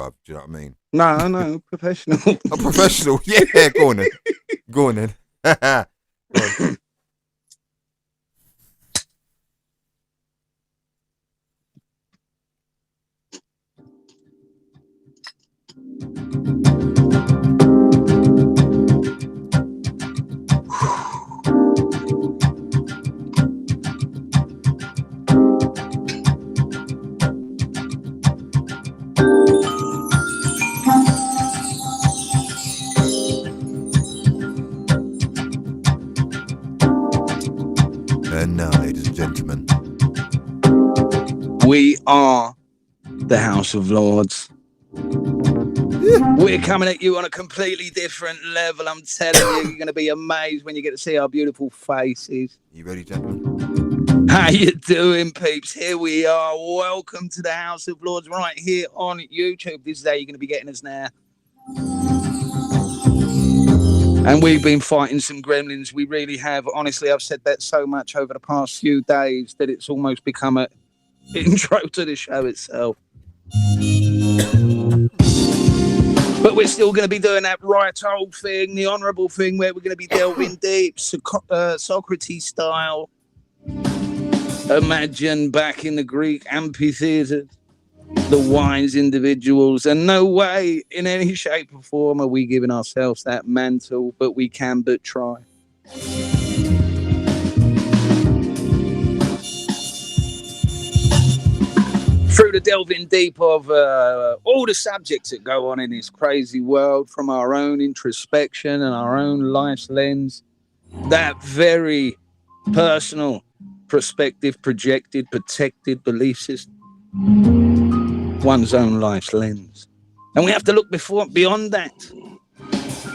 bruv. Do you know what I mean? No, professional. A professional. Yeah, go on then. Go on then. Go on. And now, ladies and gentlemen, we are the House of Lords. We're coming at you on a completely different level. I'm telling you, you're going to be amazed when you get to see our beautiful faces. You ready, gentlemen? How you doing, peeps? Here we are. Welcome to the House of Lords right here on YouTube. This is how you're going to be getting us now. And we've been fighting some gremlins. We really have. Honestly, I've said that so much over the past few days that it's almost become an intro to the show itself. But we're still going to be doing that right old thing, the honourable thing, where we're going to be delving deep, Socrates style. Imagine back in the Greek amphitheatre, the wise individuals, and no way in any shape or form are we giving ourselves that mantle, but we can but try. Through the delving deep of all the subjects that go on in this crazy world, from our own introspection and our own life's lens, that very personal, perspective, projected, protected belief system, one's own life's lens. And we have to look beyond that.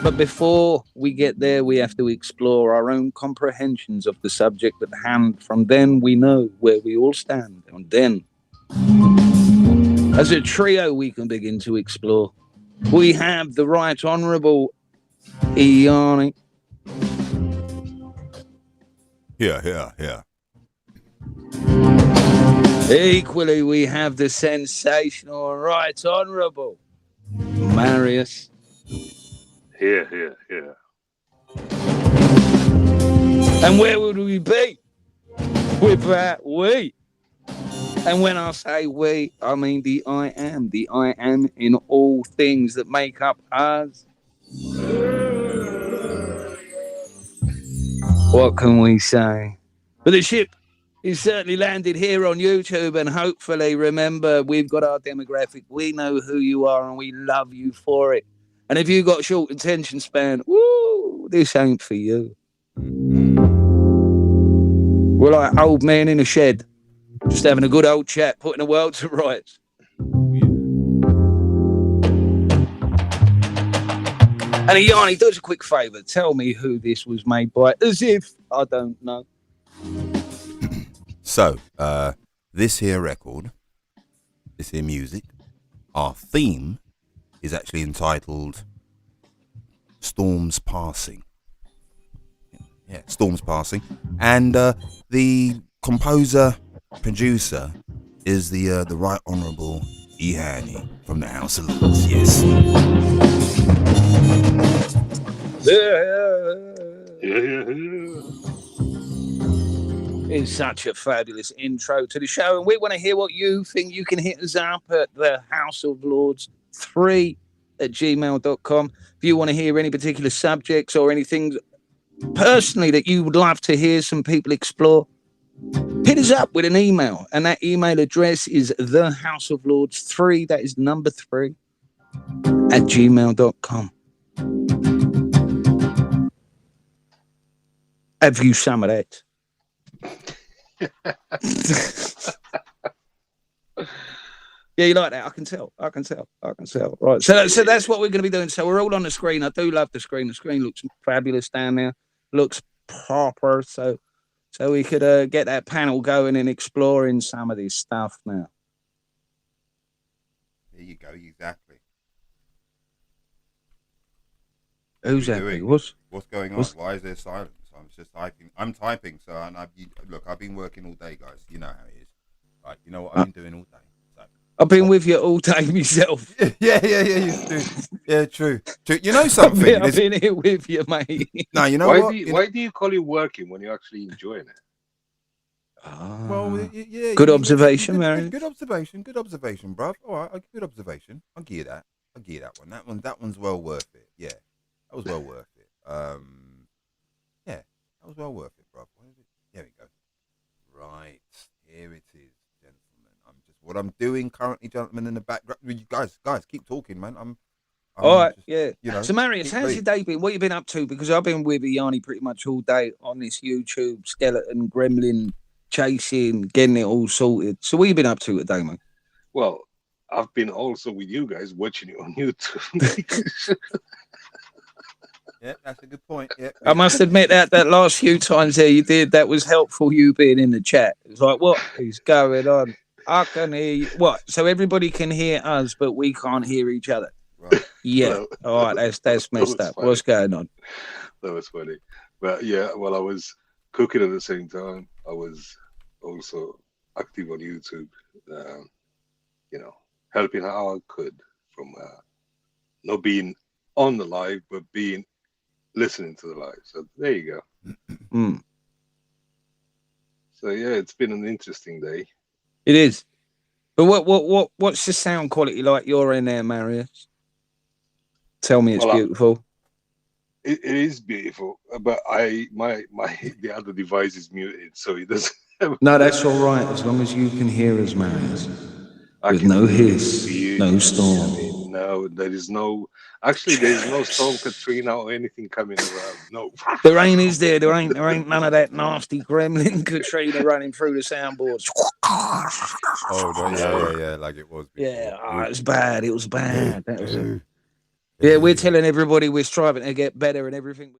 But before we get there, we have to explore our own comprehensions of the subject at hand. From then, we know where we all stand. And then, as a trio, we can begin to explore. We have the Right Honourable Iheanyi. Yeah. Equally, we have the sensational Right Honourable Marius. Here. And where would we be without we? And when I say we, I mean the I am in all things that make up us. What can we say? But the ship is certainly landed here on YouTube, and hopefully, remember, we've got our demographic. We know who you are, and we love you for it. And if you've got short attention span, woo, this ain't for you. We're like old men in a shed, just having a good old chat, putting the world to rights. And Iheanyi, do us a quick favour. Tell me who this was made by, as if I don't know. So, this here record, this here music, our theme is actually entitled Storms Passing. Yeah, Storms Passing. And the composer, producer is the Right Honourable Iheanyi from the House of Lords. Yes. It's such a fabulous intro to the show, and we want to hear what you think. You can hit us up at the House of Lords 3@gmail.com. If you want to hear any particular subjects or anything personally that you would love to hear some people explore, hit us up with an email, and that email address is thehouseoflords3, that is number 3, @gmail.com. Have you some of that? Yeah, you like that? I can tell. Right. So that's what we're going to be doing. So we're all on the screen. I do love the screen. The screen looks fabulous down there. Looks proper. So we could get that panel going and exploring some of this stuff now. There you go. Exactly. Who's that? What's going on? Why is there silence? I'm just typing. I'm typing. So, look, I've been working all day, guys. You know how it is. Right. You know what I've been doing all day. So I've been with you all day myself. Yeah, you do. Yeah, true. You know something? I've been here with you, mate. No, you know Why what? why do you call it working when you're actually enjoying it? Well, yeah. Good observation, good, Marius. good observation. Good observation, bruv. All right, good observation. I'll give you that. one. That one's well worth it. Yeah, that was well worth it. Yeah, that was well worth it, bruv. Where is it? There we go. Right, here it is, gentlemen. What I'm doing currently, gentlemen, in the background. You guys, keep talking, man. I'm All right, just, yeah. You know. So, Marius, how's your day been? What you been up to? Because I've been with Iheanyi pretty much all day on this YouTube skeleton gremlin chasing, getting it all sorted. So, what you been up to today, mate? Well, I've been also with you guys watching it on YouTube. Yeah, that's a good point. Yeah, I must admit that last few times there you did, that was helpful, you being in the chat. It's like, what is going on? I can hear you. What? So everybody can hear us, but we can't hear each other. Right. Yeah. All right, that's messed up. Funny. What's going on? That was funny. But yeah, while I was cooking at the same time, I was also active on YouTube, helping how I could from not being on the live, but listening to the live. So there you go. Mm. So yeah, it's been an interesting day. It is. But what's the sound quality like you're in there, Marius? Tell me it's beautiful. It is beautiful, but the other device is muted, so it doesn't. No, that's all right as long as you can hear us, Marius. With no hiss, no storm. No, there's no storm Katrina or anything coming around. No. The rain is there. There ain't none of that nasty gremlin Katrina running through the soundboards. Oh no, yeah, like it was before. Yeah, it was bad. It was bad. That was it. Yeah, we're telling everybody we're striving to get better and everything.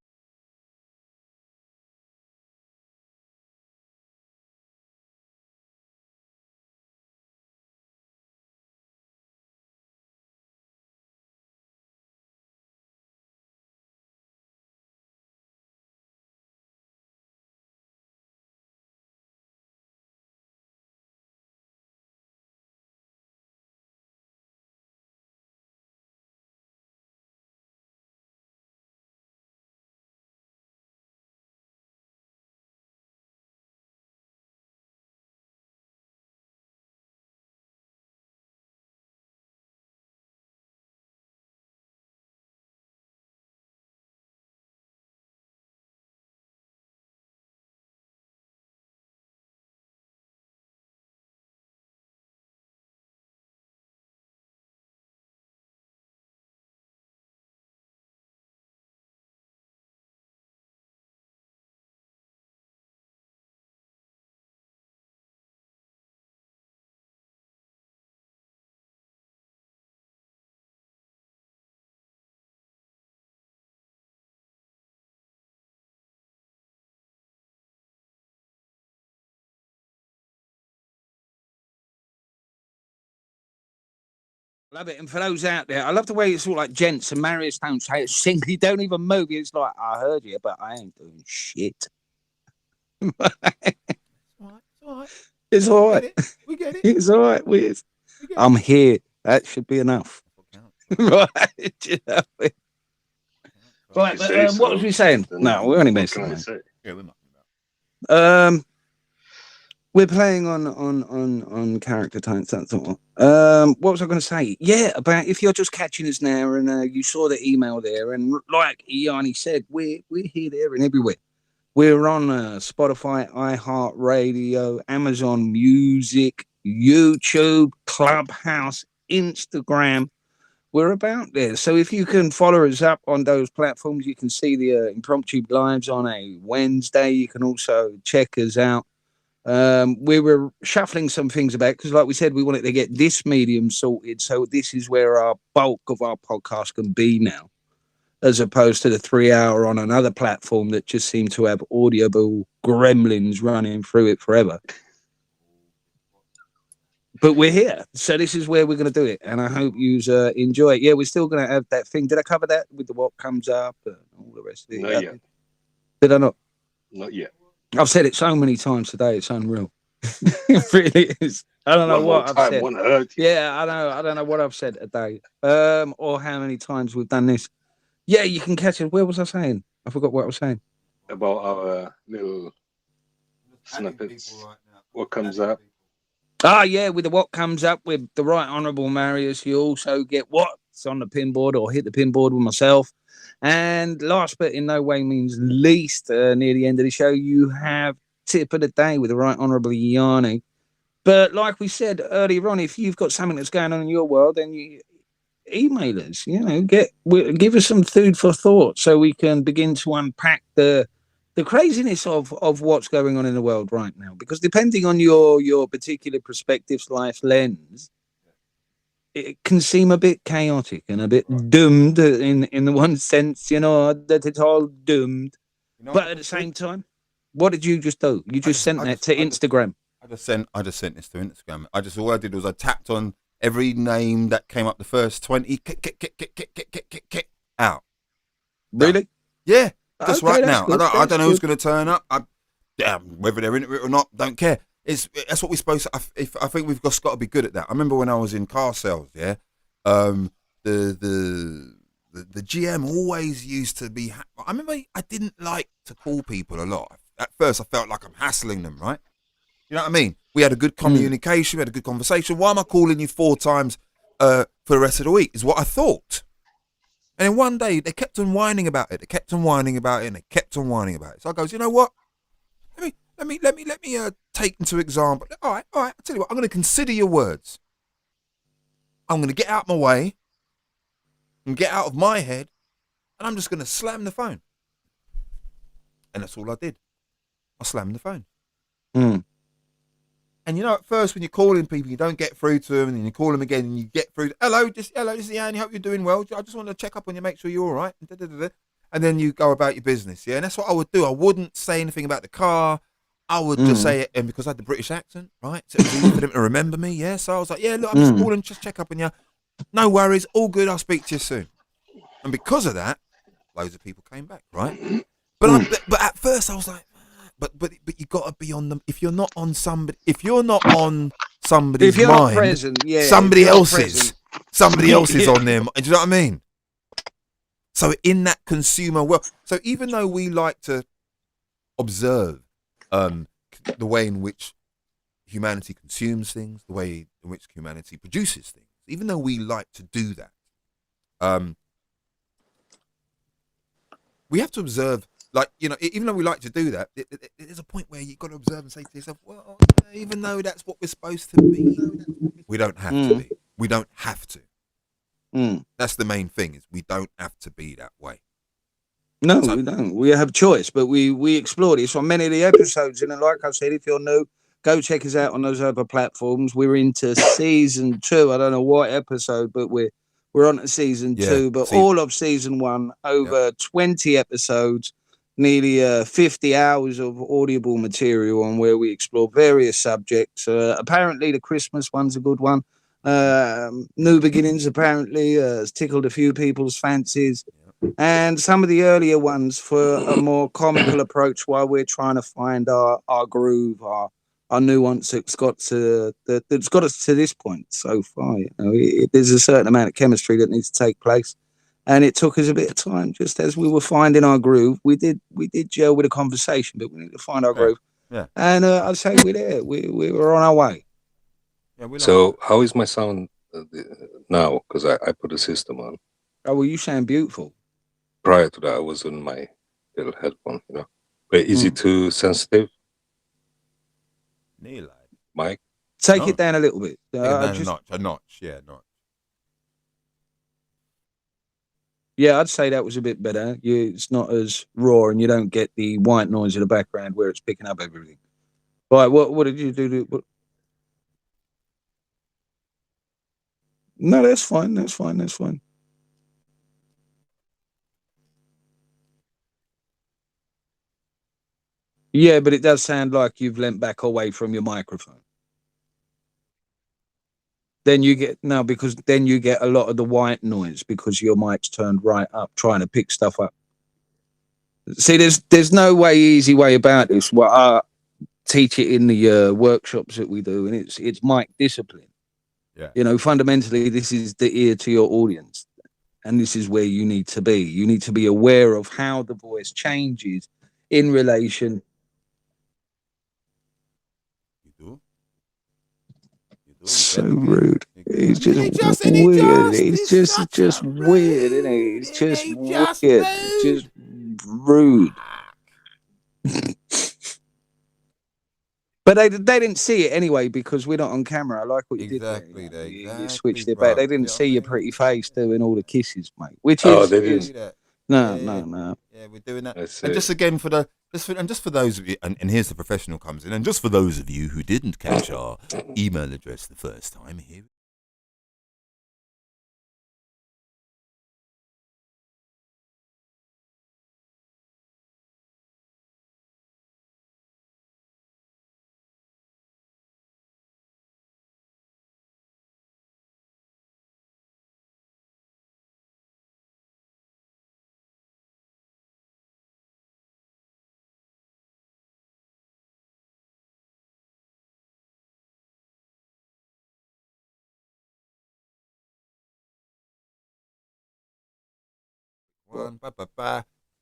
Love it. And for those out there, I love the way it's all like gents and Marius don't say it singly, don't even move. It's like, I heard you, but I ain't doing shit. It's all right. We get it. It's all right. I'm here. That should be enough. Right. You know? Right. But, what was we saying? No, we're only messing around. Yeah, we're not. We're playing on character types. That's all. What was I going to say? Yeah, about if you're just catching us now and you saw the email there, and like Iheanyi said, we're here, there, and everywhere. We're on Spotify, iHeartRadio, Amazon Music, YouTube, Clubhouse, Instagram. We're about there. So if you can follow us up on those platforms, you can see the impromptu lives on a Wednesday. You can also check us out. We were shuffling some things about because, like we said, we wanted to get this medium sorted. So this is where our bulk of our podcast can be now, as opposed to the 3 hour on another platform that just seemed to have audible gremlins running through it forever. But we're here. So this is where we're going to do it. And I hope you enjoy it. Yeah, we're still going to have that thing. Did I cover that with the what comes up and all the rest of it? Not yet. Did I not? Not yet. I've said it so many times today. It's unreal. It really is. I don't know One more what I've time, said. one hurt you. Yeah, I know. I don't know what I've said today, or how many times we've done this. Yeah, you can catch it. Where was I saying? I forgot what I was saying. About our little snippets. What comes up? Ah, yeah, with the what comes up with the Right Honourable Marius, you also get what's on the pinboard or hit the pinboard with myself. And last but in no way means least, near the end of the show, you have tip of the day with the Right Honourable Iheanyi. But like we said earlier on, if you've got something that's going on in your world, then you email us, give us some food for thought so we can begin to unpack the craziness of what's going on in the world right now. Because depending on your particular perspectives, life lens, it can seem a bit chaotic and a bit doomed in the one sense, that it's all doomed. But at the same time, what did you just do? You just sent that to Instagram. I just sent this to Instagram. All I did was I tapped on every name that came up the first 20 out. Really? Yeah. Just Okay, right that's now. good, I don't know who's good. going to turn up. Whether they're into it or not, don't care. That's what we're supposed to. I think we've got to be good at that. I remember when I was in car sales. Yeah, the GM always used to be. I remember I didn't like to call people a lot. At first, I felt like I'm hassling them. Right? You know what I mean? We had a good communication. We had a good conversation. Why am I calling you 4 times for the rest of the week? Is what I thought. And then one day they kept on whining about it. They kept on whining about it, and they kept on whining about it. So I goes, you know what? Let me take into example. All right. I'll tell you what. I'm going to consider your words. I'm going to get out of my way and get out of my head, and I'm just going to slam the phone. And that's all I did. I slammed the phone. And at first when you're calling people, you don't get through to them, and then you call them again, and you get through. Hello, this is Iheanyi. Hope you're doing well. I just want to check up on you, make sure you're all right. And then you go about your business, yeah. And that's what I would do. I wouldn't say anything about the car. I would just say it, and because I had the British accent, right? So it was easy for them to remember me, yeah. So I was like, yeah, look, I'm just calling, just check up on you. No worries, all good. I'll speak to you soon. And because of that, loads of people came back, right? But at first I was like. But you got to be on them. If you're not on somebody's mind, Present, somebody else is on them. Do you know what I mean? So in that consumer world, so even though we like to observe the way in which humanity consumes things, the way in which humanity produces things, even though we like to do that, we have to observe. Like, even though we like to do that, there's a point where you've got to observe and say to yourself, well, even though that's what we're supposed to be, we don't have to be. We don't have to. That's the main thing, is we don't have to be that way. No, we don't. We have choice, but we explore this on many of the episodes. And like I said, if you're new, go check us out on those other platforms. We're into season 2. I don't know what episode, but we're on to season 2. But all of season 1, over 20 episodes. Nearly 50 hours of audible material on where we explore various subjects. Apparently, the Christmas one's a good one. New Beginnings apparently has tickled a few people's fancies. And some of the earlier ones for a more comical approach while we're trying to find our groove, our nuance that's got us to this point so far. There's a certain amount of chemistry that needs to take place. And it took us a bit of time, just as we were finding our groove. We did gel with a conversation, but we need to find our groove. Yeah. And I'd say we're there. We were on our way. Yeah, so how is my sound now? Because I put the system on. Oh, well, you sound beautiful. Prior to that, I was on my little headphone, But is it too sensitive? Mike? Take it down a little bit. A notch. Yeah, I'd say that was a bit better. It's not as raw, and you don't get the white noise in the background where it's picking up everything. Right, what did you do? No, that's fine. That's fine. Yeah, but it does sound like you've leant back away from your microphone. Then you get because then you get a lot of the white noise because your mic's turned right up trying to pick stuff up. See, there's no easy way about this. Well, teach it in the workshops that we do, and it's mic discipline. Yeah. You know, fundamentally, this is the ear to your audience, and this is where you need to be. You need to be aware of how the voice changes in relation. You do. So rude. It's just weird. It's just weird, isn't it? It's just weird. It's just rude. But they didn't see it anyway because we're not on camera. I like what you did there. You switched it back. They didn't see your pretty face doing all the kisses, mate. Which is, they didn't. No. Yeah, we're doing that. That's And it. just again for those of you, and here's the professional comes in, and just for those of you who didn't catch our email address the first time, here.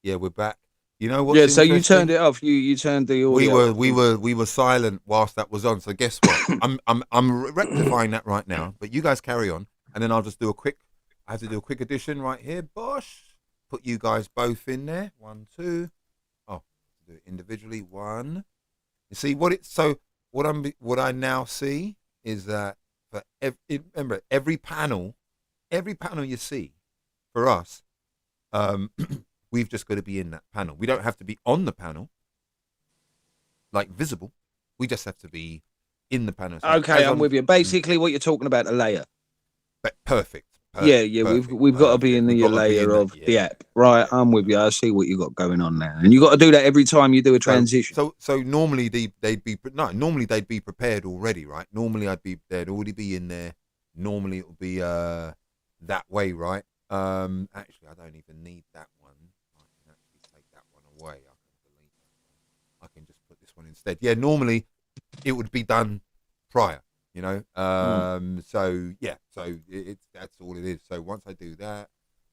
Yeah, we're back. You know what? Yeah, so you turned it off. You turned the audio. We were silent whilst that was on. So guess what? I'm rectifying that right now. But you guys carry on, and then I'll just do a quick. I have to do a quick addition right here. Bosh. Put you guys both in there. 1, 2. Oh, do it individually. 1. You see what it? So what I now see is that for remember every panel you see for us. We've just got to be in that panel. We don't have to be on the panel, like visible. We just have to be in the panel. So okay, I'm with you. Basically, what you're talking about, a layer. Perfect. Yeah. We've got to be in the layer of the app, right? I'm with you. I see what you got going on now, and you got to do that every time you do a transition. So normally they'd be prepared already, right? Normally they'd already be in there. Normally it would be that way, right? Actually, I don't even need that one. I can actually take that one away. I can delete that one. I can just put this one instead. Yeah, normally it would be done prior, you know. So yeah, so that's all it is. So once I do that,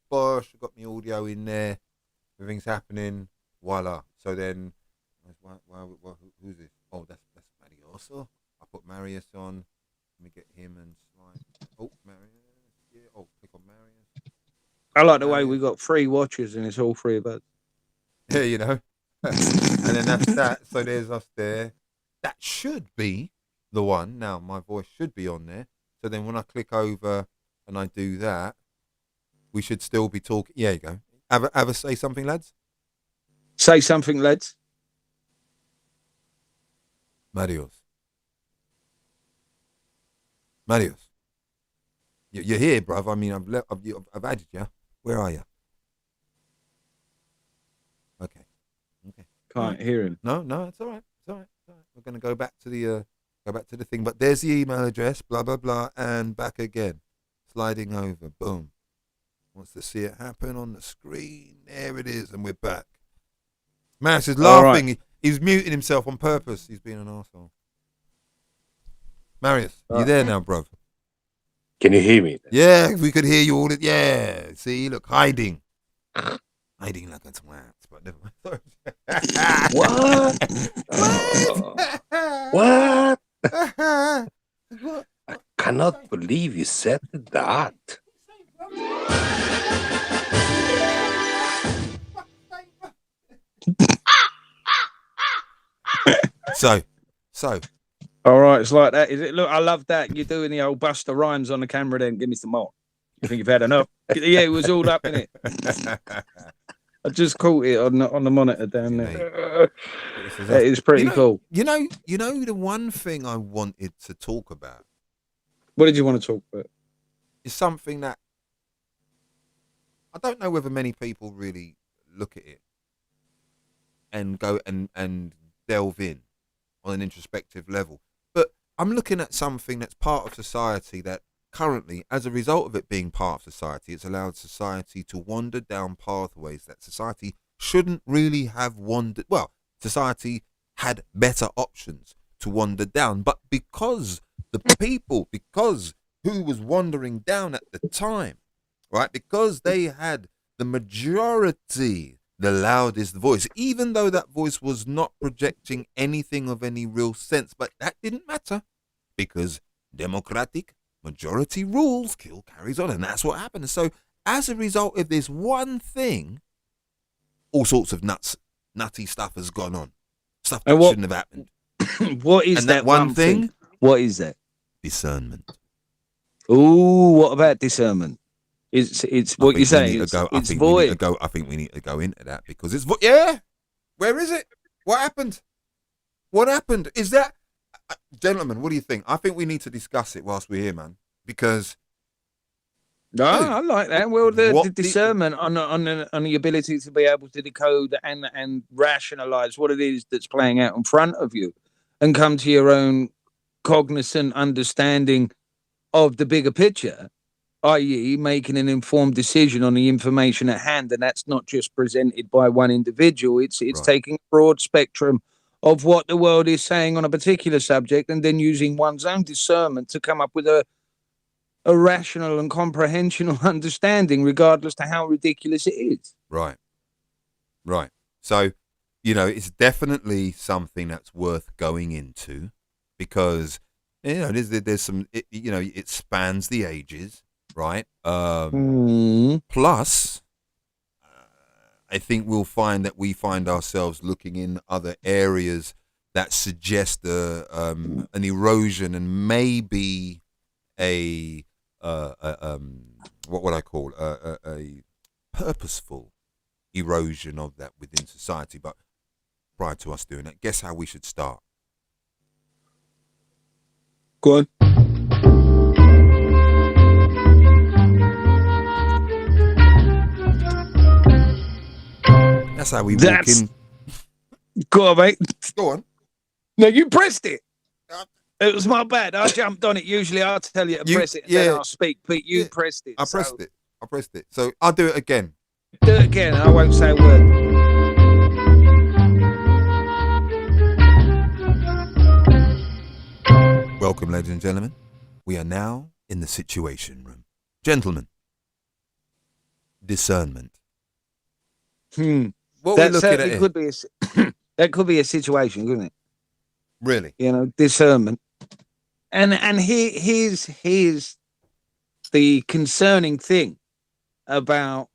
bosh, I've got my audio in there. Everything's happening. Voila. So then, who's this? Oh, that's Marius. I put Marius on. Let me get him and slide. Oh, Marius. Yeah. Oh, click on Marius. I like the way we got 3 watchers and it's all 3 of us. Yeah, you know. And then that's that. So there's us there. That should be the one. Now my voice should be on there. So then when I click over and I do that, we should still be talking. Yeah, you go. Have a say something, lads. Say something, lads. Marius. You're here, bruv. I mean, I've added you. Where are you? Okay. Can't hear him. No, it's all right. We're gonna go back to the thing. But there's the email address. Blah blah blah, and back again. Sliding over. Boom. Wants to see it happen on the screen. There it is, and we're back. Marius is laughing. Right. He's muting himself on purpose. He's being an arsehole. Marius, you there now, bruv? Can you hear me? Yeah, we could hear you all. Yeah, see, look, hiding like a twat. But never mind. What? I cannot believe you said that. So. All right, it's like that, is it? Look, I love that. You're doing the old Buster Rhymes on the camera then. Give me some more. You think you've had enough? Yeah, it was all up in it. I just caught it on the monitor down there. That is pretty cool. You know the one thing I wanted to talk about. What did you want to talk about? Is something that I don't know whether many people really look at it and go and delve in on an introspective level. But I'm looking at something that's part of society that currently, as a result of it being part of society, it's allowed society to wander down pathways that society shouldn't really have wandered. Well, society had better options to wander down. But because who was wandering down at the time, right? Because they had the majority, the loudest voice, even though that voice was not projecting anything of any real sense. But that didn't matter, because democratic majority rules, kill carries on, and that's what happened. So as a result of this one thing, all sorts of nutty stuff has gone on. Stuff that shouldn't have happened. What is and that one thing? What is that? Discernment. Ooh, what about discernment? It's what you say. It's void. I think we need to go into that, because it's yeah. Where is it? What happened? What happened? Is that, gentlemen? What do you think? I think we need to discuss it whilst we're here, man. Because I like that. Well, the discernment on the ability to be able to decode and rationalize what it is that's playing out in front of you, and come to your own cognizant understanding of the bigger picture, i.e. making an informed decision on the information at hand. And that's not just presented by one individual. It's right. Taking a broad spectrum of what the world is saying on a particular subject, and then using one's own discernment to come up with a rational and comprehensional understanding, regardless to how ridiculous it is. Right. So, it's definitely something that's worth going into, because, there's some, it spans the ages, right? Plus, I think we'll find that we find ourselves looking in other areas that suggest an erosion, and maybe what would I call a purposeful erosion of that within society. But prior to us doing that, guess how we should start? Go on. That's how we walk in. Go on, mate. Go on. No, you pressed it. It was my bad. I jumped on it. Usually I'll tell you to press it and then I'll speak. But you pressed it. I pressed it. So I'll do it again. Do it again. I won't say a word. Welcome, ladies and gentlemen. We are now in the situation room. Gentlemen, discernment. What we're looking at could be that could be a situation, couldn't it? Really? Discernment. And here's the concerning thing about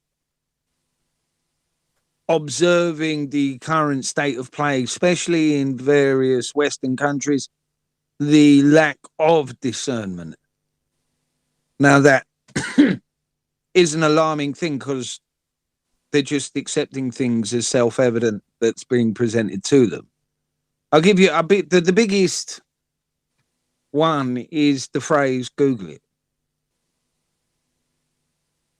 observing the current state of play, especially in various Western countries, the lack of discernment. Now that is an alarming thing, because they're just accepting things as self-evident that's being presented to them. I'll give you the biggest one is the phrase "Google it,"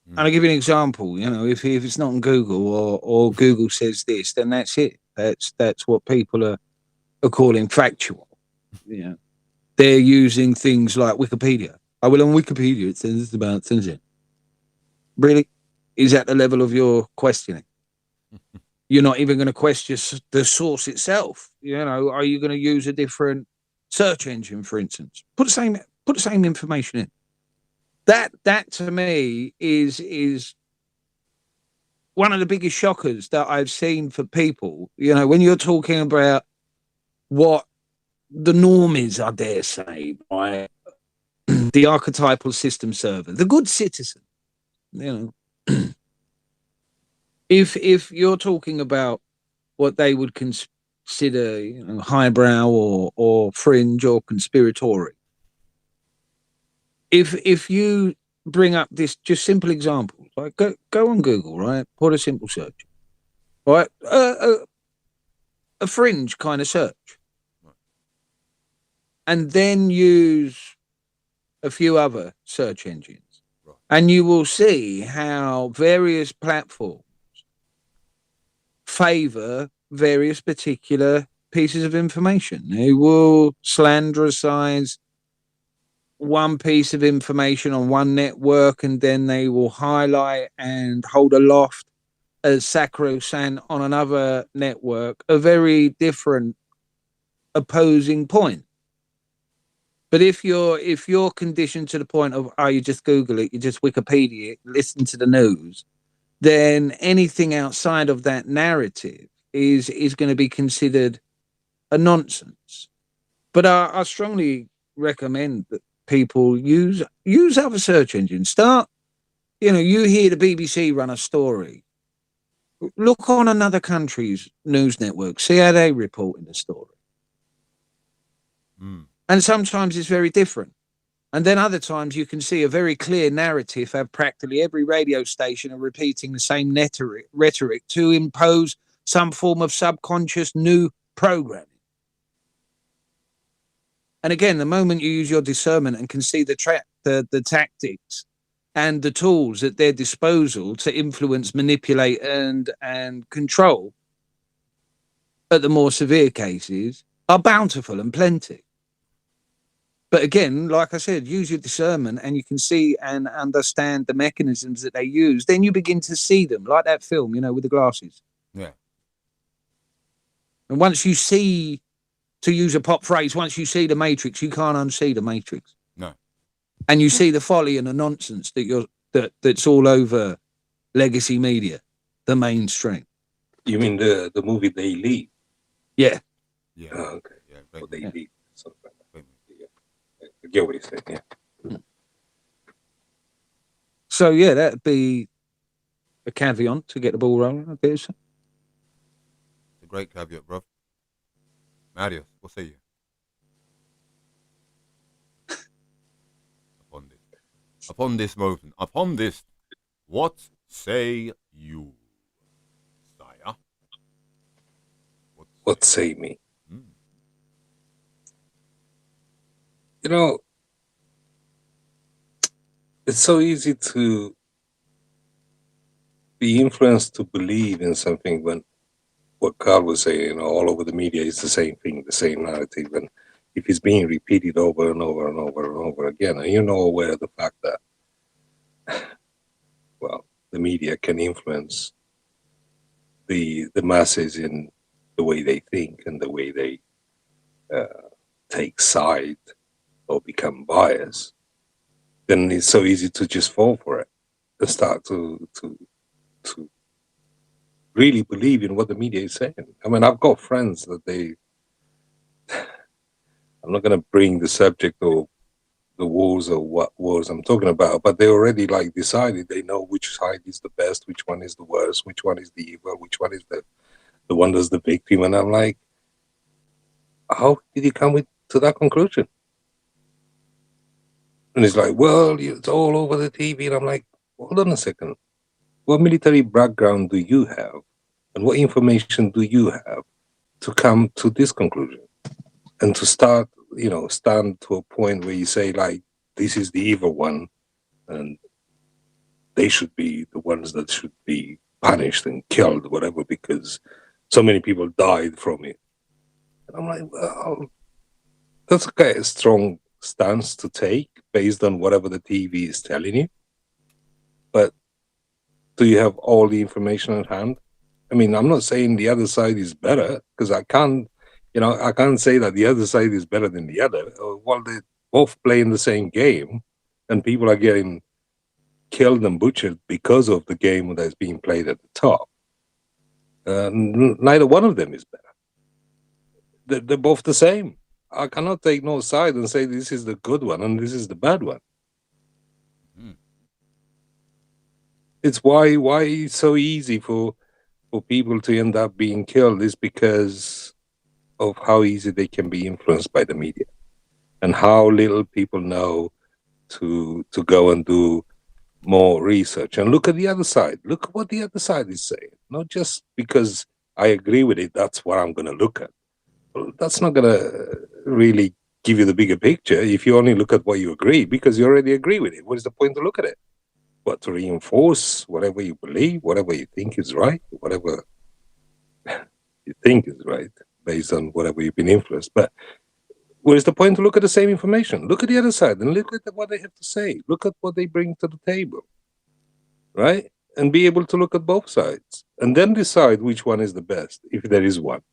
and I'll give you an example. If it's not on Google or Google says this, then that's it. That's what people are calling factual. They're using things like Wikipedia. On Wikipedia it says it's about censorship. Really? Is that the level of your questioning? You're not even going to question the source itself. Are you going to use a different search engine, for instance? Put the same information in. That to me is one of the biggest shockers that I've seen for people. When you're talking about what the norm is, I dare say, by the archetypal system server, the good citizen. If you're talking about what they would consider, highbrow or fringe or conspiratory, if you bring up this just simple example, like go on Google, right? Put a simple search, right? A fringe kind of search, and then use a few other search engines, and you will see how various platforms favor various particular pieces of information. They will slanderize one piece of information on one network, and then they will highlight and hold aloft as sacrosanct on another network a very different opposing point. But if you're conditioned to the point of, oh, you just Google it, you just Wikipedia it, listen to the news, then anything outside of that narrative is going to be considered a nonsense. But I strongly recommend that people use other search engines. Start, you hear the BBC run a story. Look on another country's news network, see how they report in the story. And sometimes it's very different. And then other times you can see a very clear narrative of practically every radio station are repeating the same rhetoric to impose some form of subconscious new programming. And again, the moment you use your discernment and can see the tactics and the tools at their disposal to influence, manipulate, and control at the more severe cases are bountiful and plenty. But again, like I said, use your discernment and you can see and understand the mechanisms that they use. Then you begin to see them, like that film, with the glasses. Yeah. And once you see, to use a pop phrase, once you see the Matrix, you can't unsee the Matrix. No. And you see the folly and the nonsense that's all over legacy media, the mainstream. You mean the movie They Leave? Yeah. Yeah. Oh, okay. Yeah. Or They Yeah. Leave. Something like that. I get what he's saying, yeah. So, yeah, that'd be a caveat to get the ball rolling, I guess. It's a great caveat, bro. Marius, what say you? Upon this moment, upon this, what say you, sire? What say me? It's so easy to be influenced to believe in something when what Karl was saying, all over the media is the same thing, the same narrative. And if it's being repeated over and over and over and over again, and you're not aware of the fact that, well, the media can influence the masses in the way they think and the way they take side or become biased, then it's so easy to just fall for it and start to really believe in what the media is saying. I mean, I've got friends that I'm not going to bring the subject of the wars or what wars I'm talking about, but they already decided, they know which side is the best, which one is the worst, which one is the evil, which one is the one that's the victim. And I'm like, how did you come to that conclusion? And it's like, well, it's all over the TV. And I'm like, hold on a second. What military background do you have? And what information do you have to come to this conclusion? And to start, stand to a point where you say, this is the evil one, and they should be the ones that should be punished and killed, whatever, because so many people died from it. And I'm like, well, that's a strong stance to take based on whatever the TV is telling you. But do you have all the information at hand? I mean, I'm not saying the other side is better, because I can't say that the other side is better than the other. Well, they're both playing the same game, and people are getting killed and butchered because of the game that's being played at the top. Neither one of them is better. They're both the same. I cannot take no side and say this is the good one and this is the bad one. It's why it's so easy for people to end up being killed is because of how easy they can be influenced by the media and how little people know to go and do more research and look at the other side. Look at what the other side is saying. Not just because I agree with it, that's what I'm going to look at. Well, that's not going to really give you the bigger picture if you only look at what you agree, because you already agree with it. What is the point to look at it? But to reinforce whatever you believe, whatever you think is right, whatever you think is right, based on whatever you've been influenced. But what is the point to look at the same information? Look at the other side and look at what they have to say. Look at what they bring to the table, right? And be able to look at both sides and then decide which one is the best, if there is one.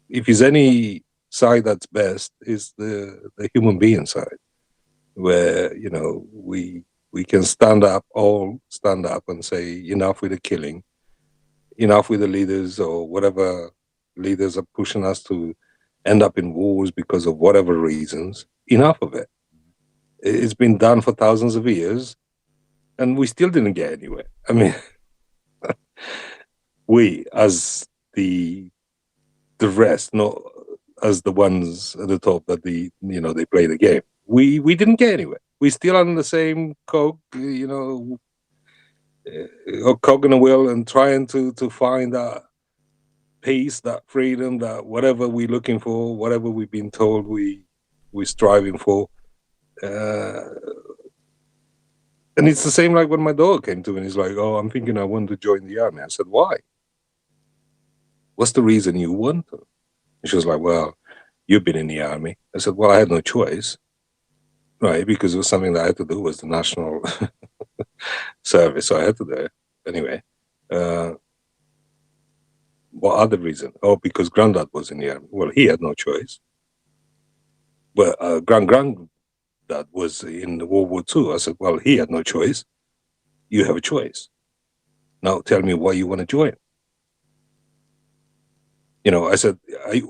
if there's any side that's best, is the human being side, where we can stand up and say enough with the killing, enough with the leaders or whatever leaders are pushing us to end up in wars because of whatever reasons. Enough of it. It's been done for thousands of years, and we still didn't get anywhere. I mean, we as the rest, not as the ones at the top that they play the game. We didn't get anywhere. We still on the same cog, or cog in a wheel, and trying to find that peace, that freedom, that whatever we're looking for, whatever we've been told we're striving for. And it's the same like when my daughter came to me and he's like, "Oh, I'm thinking I want to join the army." I said, "Why? What's the reason you want to?" And she was like, "Well, you've been in the army." I said, "Well, I had no choice, right? Because it was something that I had to do, was the national service, so I had to do it anyway." What other reason? Oh, because Granddad was in the army. Well, he had no choice. Well, Granddad was in the World War II. I said, "Well, he had no choice. You have a choice. Now tell me why you want to join." I said, I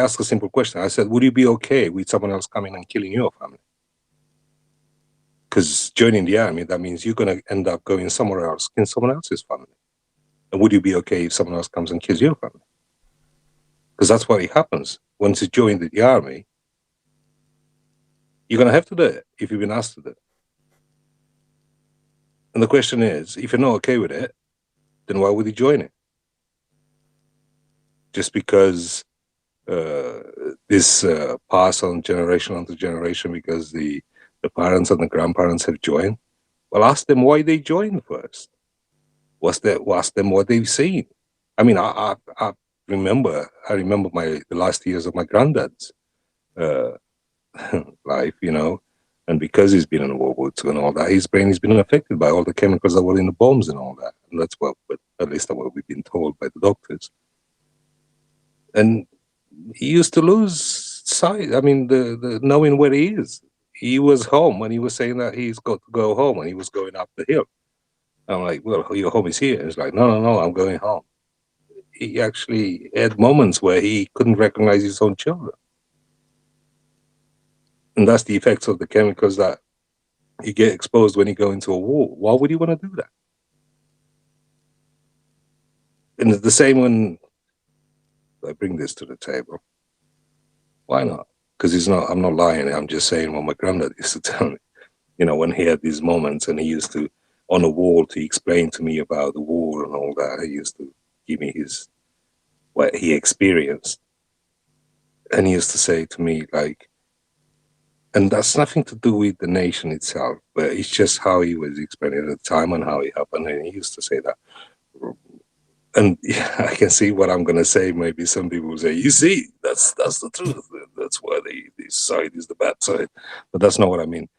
asked a simple question. I said, "Would you be okay with someone else coming and killing your family? Because joining the army, that means you're going to end up going somewhere else, in someone else's family. And would you be okay if someone else comes and kills your family?" Because that's what it happens. Once you join the army, you're going to have to do it if you've been asked to do it. And the question is, if you're not okay with it, then why would you join it? Just because this pass on generation onto generation because the parents and the grandparents have joined? Well, ask them why they joined first. Ask them what they've seen. I mean, I remember the last years of my granddad's life, and because he's been in World War II and all that, his brain has been affected by all the chemicals that were in the bombs and all that. And that's what at least what we've been told by the doctors. And he used to lose sight. I mean, the knowing where he is. He was home when he was saying that he's got to go home, and he was going up the hill. I'm like, "Well, your home is here." He's like, No, I'm going home. He actually had moments where he couldn't recognize his own children. And that's the effects of the chemicals that you get exposed when you go into a war. Why would you want to do that? And it's the same when I bring this to the table. Why not? Because I'm not lying. I'm just saying what my granddad used to tell me. When he had these moments and he used to, on a wall, to explain to me about the war and all that, he used to give me what he experienced. And he used to say to me, like, and that's nothing to do with the nation itself, but it's just how he was explaining at the time and how it happened. And he used to say that. And yeah, I can see what I'm going to say. Maybe some people will say, "You see, that's the truth. That's why this side is the bad side." But that's not what I mean.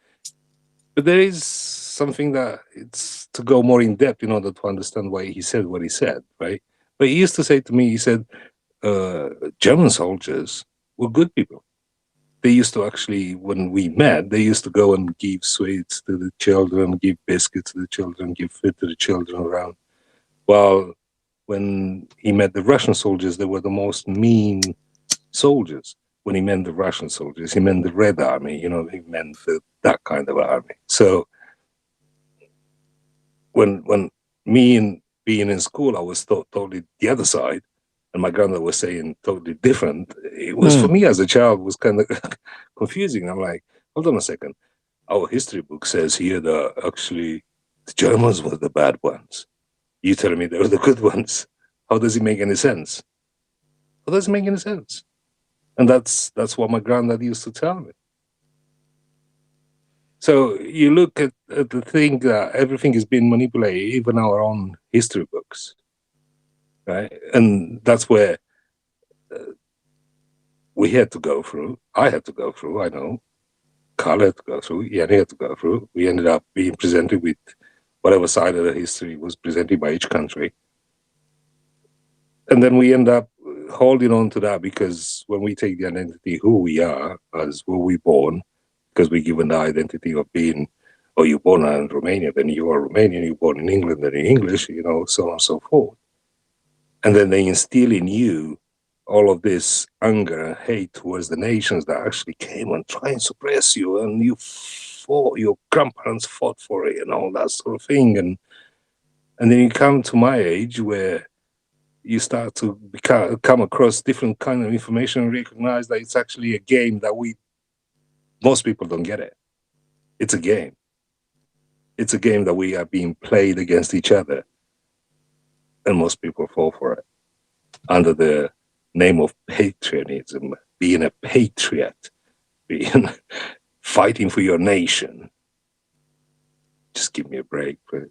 But there is something that it's to go more in depth in order to understand why he said what he said, right? But he used to say to me, he said, German soldiers were good people. They used to actually, when we met, they used to go and give sweets to the children, give biscuits to the children, give food to the children around. While when he met the Russian soldiers, they were the most mean soldiers. When he meant the Russian soldiers, he meant the Red Army, he meant that kind of army. So when me and being in school, I was totally the other side, and my grandmother was saying totally different. It was, for me as a child, was kind of confusing. I'm like, hold on a second. Our history book says here that actually the Germans were the bad ones. You telling me they were the good ones? How does it make any sense? How does it make any sense? And that's what my granddad used to tell me. So you look at the thing that everything is being manipulated, even our own history books, right? And that's where we had to go through. I had to go through, I know. Karl had to go through. Iheanyi had to go through. We ended up being presented with whatever side of the history was presented by each country. And then we end up holding on to that, because when we take the identity, who we are, as were we born, because we're given the identity of being, oh, you're born in Romania, then you are Romanian, you're born in England, then you're English, so on and so forth. And then they instill in you all of this anger and hate towards the nations that actually came and tried and suppress you, and you fought, your grandparents fought for it and all that sort of thing. And then you come to my age where you start to come across different kind of information and recognize that it's actually a game that most people don't get it. It's a game. It's a game that we are being played against each other. And most people fall for it under the name of patriotism, being a patriot, fighting for your nation. Just give me a break, please.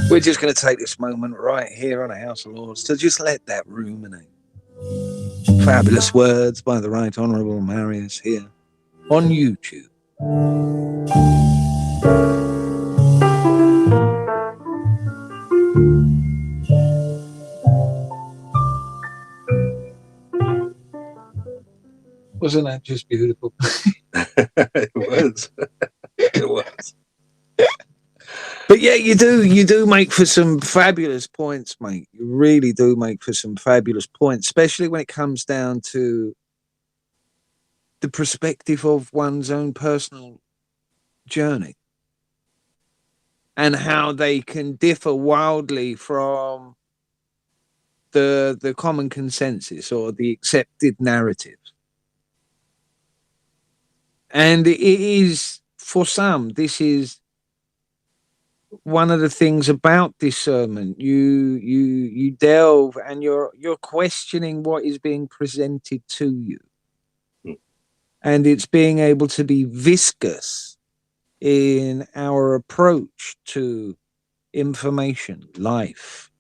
We're just going to take this moment right here on the House of Lords to just let that ruminate. Fabulous words by the Right Honourable Marius here on YouTube. Wasn't that just beautiful? It was. It was. But yeah, you do make for some fabulous points, mate. You really do make for some fabulous points, especially when it comes down to the perspective of one's own personal journey and how they can differ wildly from the common consensus or the accepted narrative. And it is, for some, this is one of the things about discernment. You delve and you're questioning what is being presented to you. And it's being able to be viscous in our approach to information, life.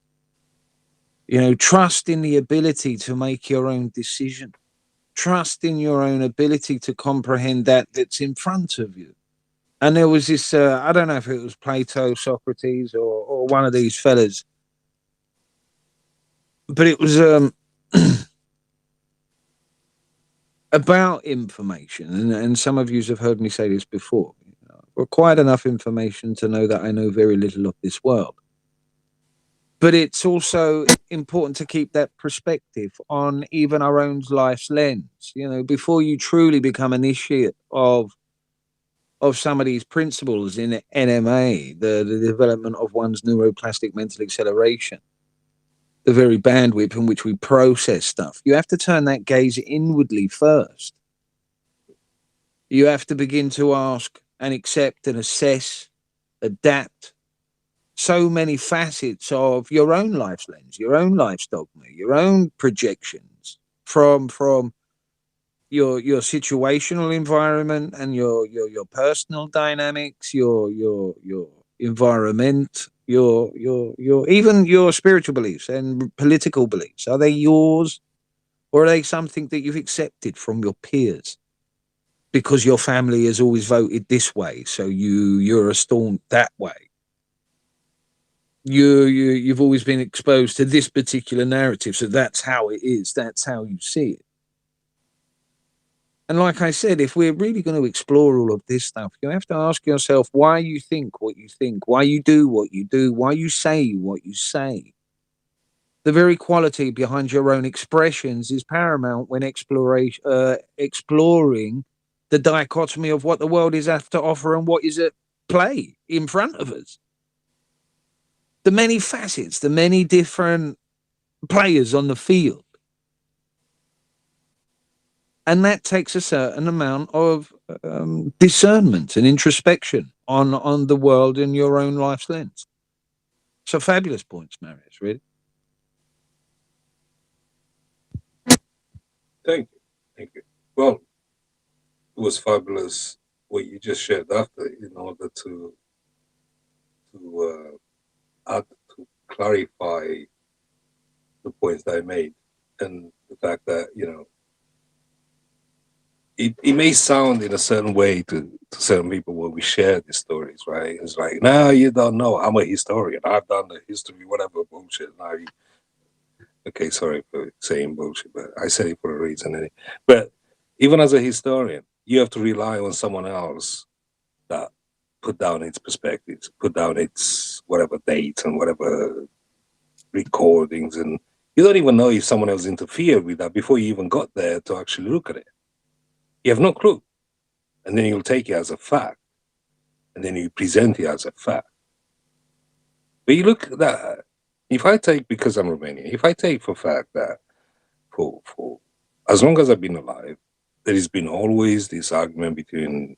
Trust in the ability to make your own decision. Trust in your own ability to comprehend that's in front of you. And there was this, I don't know if it was Plato, Socrates, or one of these fellas, but it was about information. And some of you have heard me say this before. Required enough information to know that I know very little of this world. But it's also important to keep that perspective on even our own life's lens. Before you truly become an initiate of some of these principles in NMA, the development of one's neuroplastic mental acceleration, the very bandwidth in which we process stuff, you have to turn that gaze inwardly first. You have to begin to ask and accept and assess, adapt so many facets of your own life's lens, your own life's dogma, your own projections from your situational environment and your personal dynamics, your environment, your even your spiritual beliefs and political beliefs. Are they yours, or are they something that you've accepted from your peers because your family has always voted this way, so you're a staunch that way? You've always been exposed to this particular narrative, so that's how it is. That's how you see it. And like I said, if we're really going to explore all of this stuff, you have to ask yourself why you think what you think, why you do what you do, why you say what you say. The very quality behind your own expressions is paramount when exploring the dichotomy of what the world is have to offer and what is at play in front of us. The many facets, the many different players on the field. And that takes a certain amount of discernment and introspection on the world in your own life's lens. So fabulous points, Marius, really. Thank you. Well, it was fabulous what you just shared after, in order to add, to clarify the points that I made, and the fact that it may sound in a certain way to certain people when we share these stories, right? It's like, no, you don't know. I'm a historian. I've done the history, whatever bullshit. Now okay, sorry for saying bullshit, but I said it for a reason. But even as a historian, you have to rely on someone else that put down its perspectives, put down its whatever dates and whatever recordings, and you don't even know if someone else interfered with that before you even got there to actually look at it. You have no clue. And then you'll take it as a fact, and then you present it as a fact. But you look at that, if I take, because I'm Romanian, if I take for fact that for as long as I've been alive, there has been always this argument between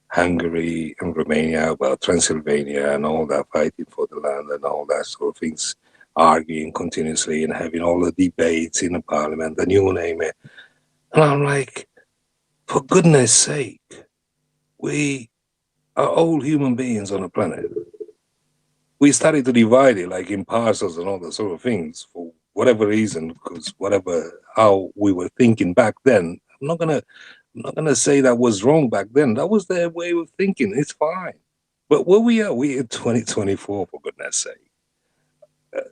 Hungary and Romania about Transylvania and all that, fighting for the land and all that sort of things, arguing continuously and having all the debates in the parliament and you name it. And I'm like, for goodness sake, we are all human beings on the planet. We started to divide it like in parcels and all that sort of things for whatever reason, because how we were thinking back then. I'm not gonna say that was wrong back then. That was their way of thinking. It's fine. But where we are, we in 2024, for goodness sake.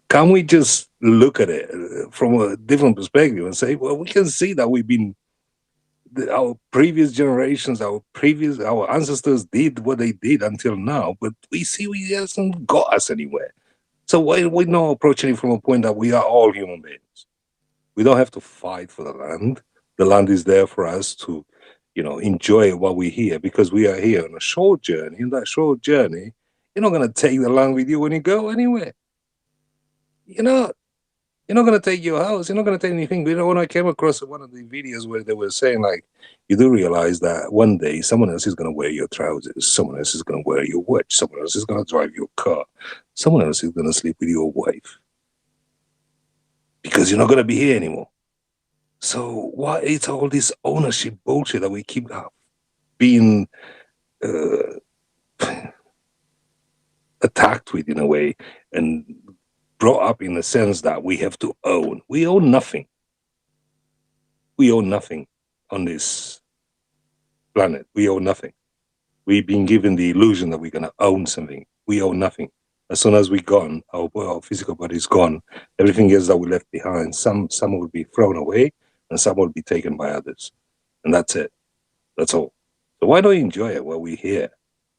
Can we just look at it from a different perspective and say, well, we can see that our previous generations, our ancestors did what they did until now, but we see it hasn't got us anywhere. So why are we not approaching it from a point that we are all human beings? We don't have to fight for the land. The land is there for us to, enjoy while we're here, because we are here on a short journey. In that short journey, you're not going to take the land with you when you go anywhere. You're not. You're not going to take your house. You're not going to take anything. When I came across one of the videos where they were saying, like, you do realize that one day someone else is going to wear your trousers. Someone else is going to wear your watch. Someone else is going to drive your car. Someone else is going to sleep with your wife. Because you're not going to be here anymore. So why is all this ownership bullshit that we keep being attacked with in a way and brought up in the sense that we have to own? We own nothing. We own nothing on this planet. We own nothing. We've been given the illusion that we're going to own something. We own nothing. As soon as we're gone, our physical body is gone. Everything else that we left behind, some will be thrown away and some will be taken by others. And that's it. That's all. So why don't you enjoy it while we're here?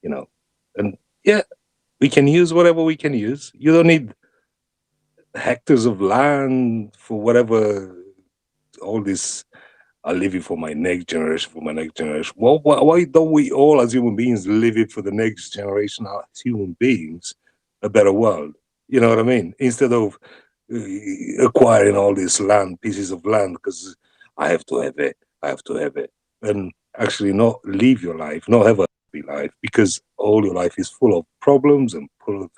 And yeah, we can use whatever we can use. You don't need hectares of land for whatever, all this, I'll leave it for my next generation, Well, why don't we all as human beings leave it for the next generation as human beings, a better world? You know what I mean? Instead of acquiring all these pieces of land, because I have to have it, and actually not live your life, not have a happy life, because all your life is full of problems and full of,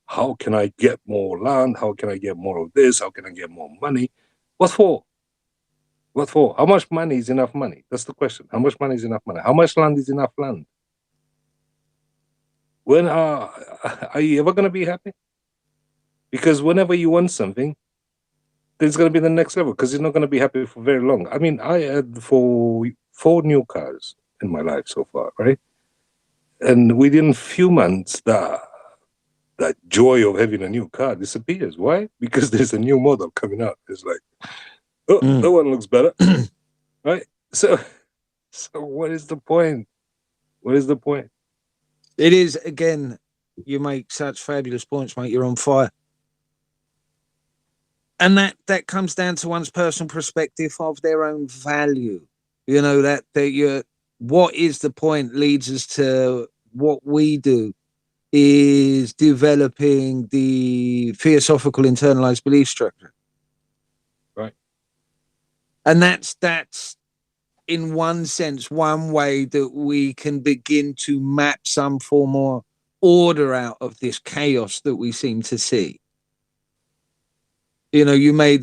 how can I get more land? How can I get more of this? How can I get more money? What for? What for? How much money is enough money? That's the question. How much money is enough money? How much land is enough land? When are you ever going to be happy? Because whenever you want something, there's going to be the next level, because you're not going to be happy for very long. I mean, I had 4 new cars in my life so far, right? And within a few months, that joy of having a new car disappears. Why? Because there's a new model coming out. It's like, that one looks better, right? So what is the point? What is the point? It is, again, you make such fabulous points, mate. You're on fire. And that comes down to one's personal perspective of their own value. What is the point leads us to what we do is developing the theosophical internalized belief structure. Right. And that's in one sense, one way that we can begin to map some form of order out of this chaos that we seem to see. We've made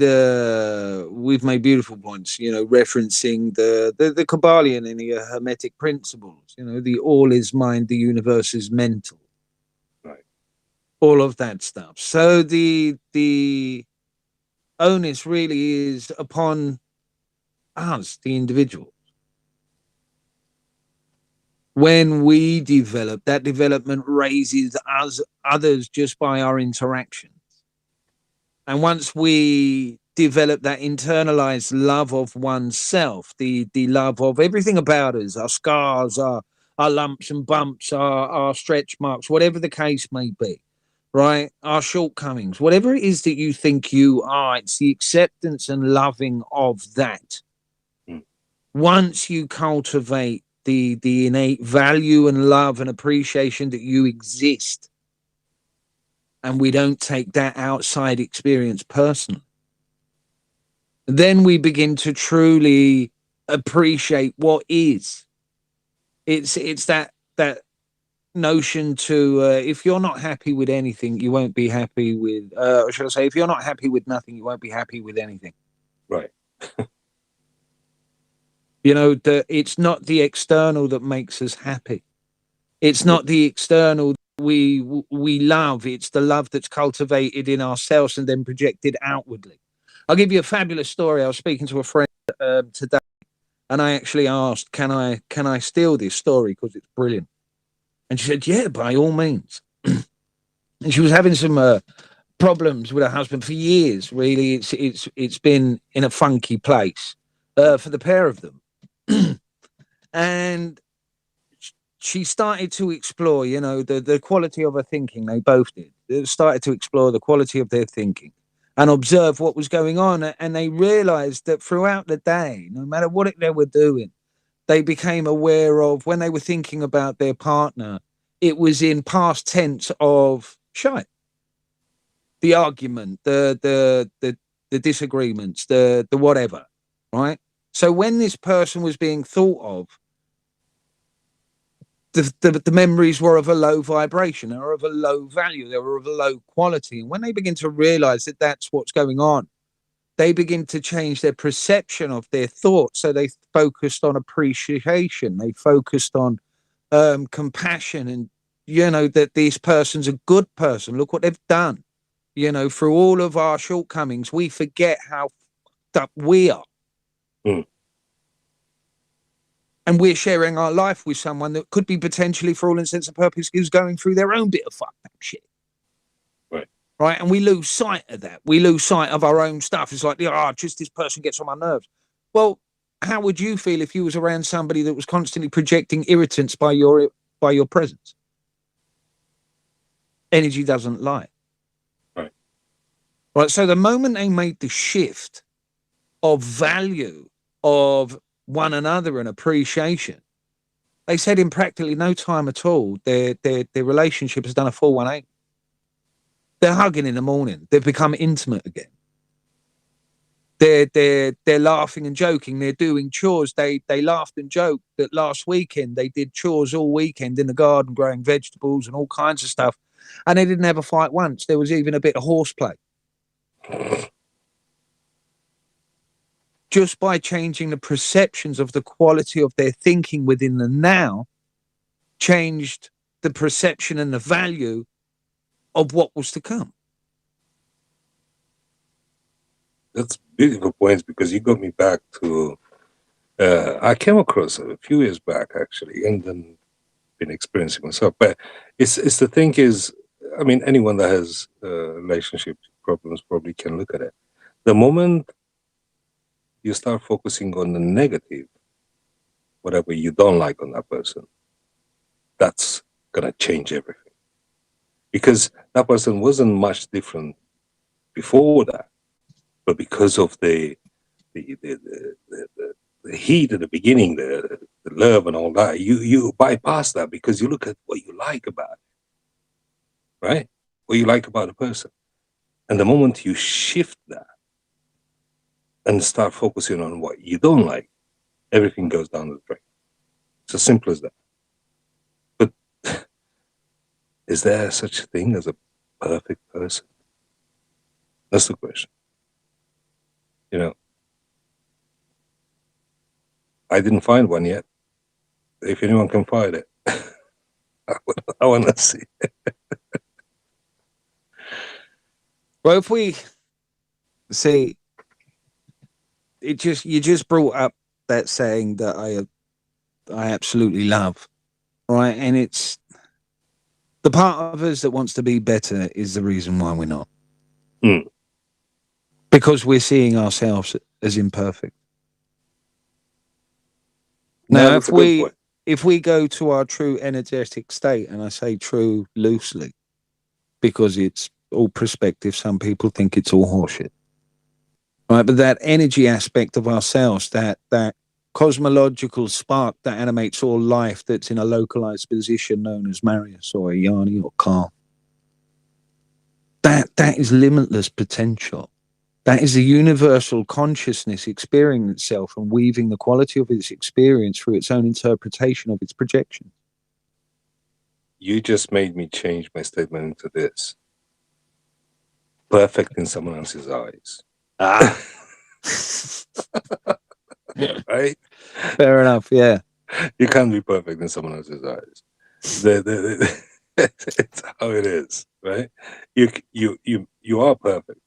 beautiful points, referencing the Kabbalion and the Hermetic principles, the all is mind, the universe is mental. Right. All of that stuff. So the onus really is upon us, the individual. When we develop, that development raises us, others just by our interactions. And once we develop that internalized love of oneself, the love of everything about us, our scars, our lumps and bumps, our stretch marks, whatever the case may be, right? Our shortcomings, whatever it is that you think you are, it's the acceptance and loving of that. Once you cultivate the innate value and love and appreciation that you exist, and we don't take that outside experience personally, then we begin to truly appreciate what is. It's that notion to if you're not happy with anything, you won't be happy with. Or should I say, if you're not happy with nothing, you won't be happy with anything. Right. You know, it's not the external that makes us happy. It's not the external we love. It's the love that's cultivated in ourselves and then projected outwardly. I'll give you a fabulous story. I was speaking to a friend today, and I actually asked, "Can I steal this story because it's brilliant?" And she said, "Yeah, by all means." And she was having some problems with her husband for years. Really, it's been in a funky place for the pair of them. And she started to explore, you know, the quality of her thinking. They both did. They started to explore the quality of their thinking and observe what was going on. And they realized that throughout the day, no matter what they were doing, they became aware of when they were thinking about their partner, it was in past tense of shite. The argument, the disagreements, the whatever, right? So when this person was being thought of, the memories were of a low vibration, they were of a low value, they were of a low quality. And when they begin to realize that that's what's going on, they begin to change their perception of their thoughts. So they focused on appreciation, they focused on compassion, and, you know, that this person's a good person. Look what they've done. You know, through all of our shortcomings, we forget how fucked up we are. And we're sharing our life with someone that could be potentially, for all intents and purposes, going through their own bit of fucked up shit. Right. Right. And we lose sight of that. We lose sight of our own stuff. It's like, just this person gets on my nerves. Well, how would you feel if you was around somebody that was constantly projecting irritants by your presence? Energy doesn't lie. Right. So the moment they made the shift of value of one another and appreciation, they said in practically no time at all, their relationship has done a full 180. They're hugging in the morning. They've become intimate again. They're laughing and joking. They're doing chores. They laughed and joked that last weekend they did chores all weekend in the garden, growing vegetables and all kinds of stuff. And they didn't have a fight once. There was even a bit of horseplay. Just by changing the perceptions of the quality of their thinking within the now, changed the perception and the value of what was to come. That's beautiful points, because you got me back to, I came across a few years back, actually, and then been experiencing myself. But it's the thing is, I mean, anyone that has relationship problems probably can look at it. The moment you start focusing on the negative, whatever you don't like on that person, that's going to change everything. Because that person wasn't much different before that, but because of the heat at the beginning, the love and all that, you bypass that because you look at what you like about it, right? What you like about a person. And the moment you shift that and start focusing on what you don't like, everything goes down the drain. It's as simple as that. But is there such a thing as a perfect person? That's the question. You know, I didn't find one yet. If anyone can find it, I want to see it. Well, if we see, you just brought up that saying that I absolutely love, right? And it's the part of us that wants to be better is the reason why we're not. Mm. Because we're seeing ourselves as imperfect. No, Now, that's a good point. if we go to our true energetic state, and I say true loosely, because it's all perspective, some people think it's all horseshit. Right, but that energy aspect of ourselves, that cosmological spark that animates all life, that's in a localized position known as Marius or Iheanyi or Karl, that is limitless potential. That is the universal consciousness experiencing itself and weaving the quality of its experience through its own interpretation of its projection. You just made me change my statement into this. Perfect in someone else's eyes. Ah. Right? Fair enough, yeah. You can't be perfect in someone else's eyes. It's how it is, right? You are perfect,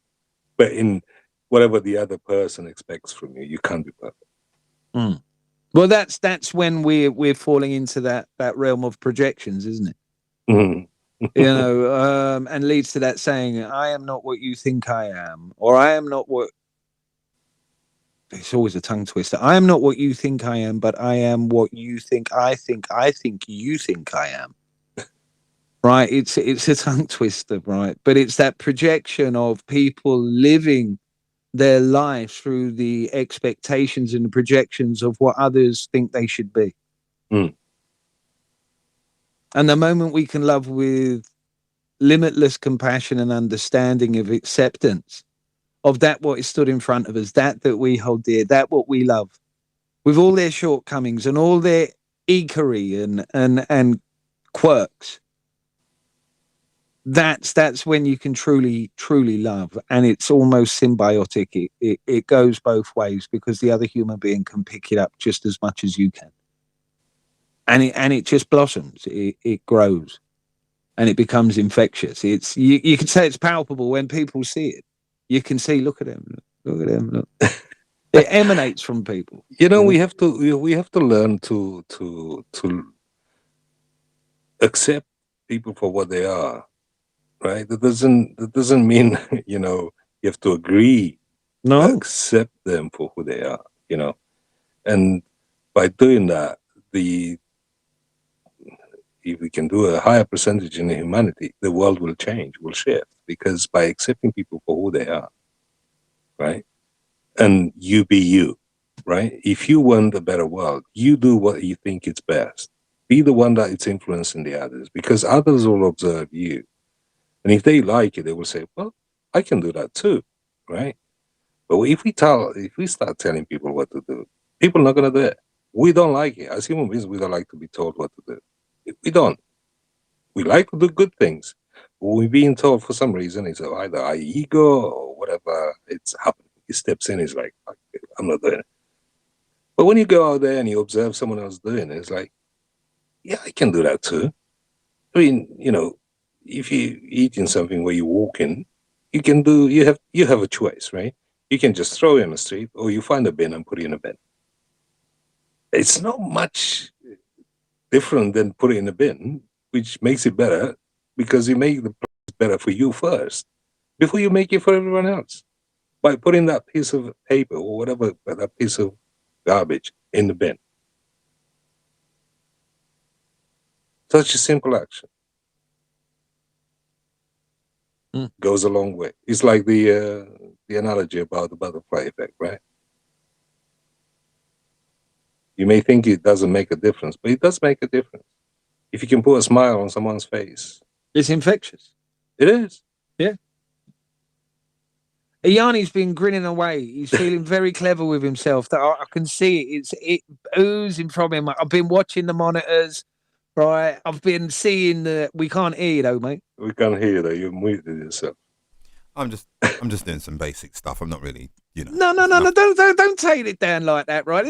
but in whatever the other person expects from you, you can't be perfect. Mm. Well, that's when we're falling into that realm of projections, isn't it? Mm-hmm. You know, and leads to that saying, "I am not what you think I am," or "I am not what." It's always a tongue twister. I am not what you think I am, but I am what you think I think you think I am. Right? It's a tongue twister, right? But it's that projection of people living their life through the expectations and the projections of what others think they should be. Mm. And the moment we can love with limitless compassion and understanding of acceptance of that what is stood in front of us, that we hold dear, that what we love, with all their shortcomings and all their eekery and quirks, that's when you can truly love, and it's almost symbiotic. It goes both ways, because the other human being can pick it up just as much as you can, and it just blossoms. It grows, and it becomes infectious. It's you can say it's palpable when people see it. You can see, look at him, look. It emanates from people. You know, we have to learn to accept people for what they are, right? That doesn't mean you know you have to agree. No, accept them for who they are, you know, and by doing that, if we can do a higher percentage in humanity, the world will change, will shift, because by accepting people for who they are, right? And you be you, right? If you want a better world, you do what you think is best. Be the one that is influencing the others, because others will observe you. And if they like it, they will say, well, I can do that too, right? But if we start telling people what to do, people are not going to do it. We don't like it. As human beings, we don't like to be told what to do. We don't. We like to do good things. But we're being told for some reason, it's either our ego or whatever, it's happening. He steps in, he's like, I'm not doing it. But when you go out there and you observe someone else doing it, it's like, yeah, I can do that too. I mean, you know, if you're eating something where you're walking, you have a choice, right? You can just throw it on the street, or you find a bin and put it in a bin. It's not much different than put it in a bin, which makes it better, because you make the place better for you first before you make it for everyone else. By putting that piece of paper or whatever, that piece of garbage in the bin. Such a simple action goes a long way. It's like the analogy about the butterfly effect, right? You may think it doesn't make a difference, but it does make a difference. If you can put a smile on someone's face, it's infectious. It is. Yeah. Iheanyi's been grinning away. He's feeling very clever with himself. That I can see it. It oozing from him. I've been watching the monitors, right? I've been seeing the. We can't hear you though, mate. We can't hear you though. You're muted yourself. I'm just doing some basic stuff. I'm not really, you know. No. Don't take it down like that, right?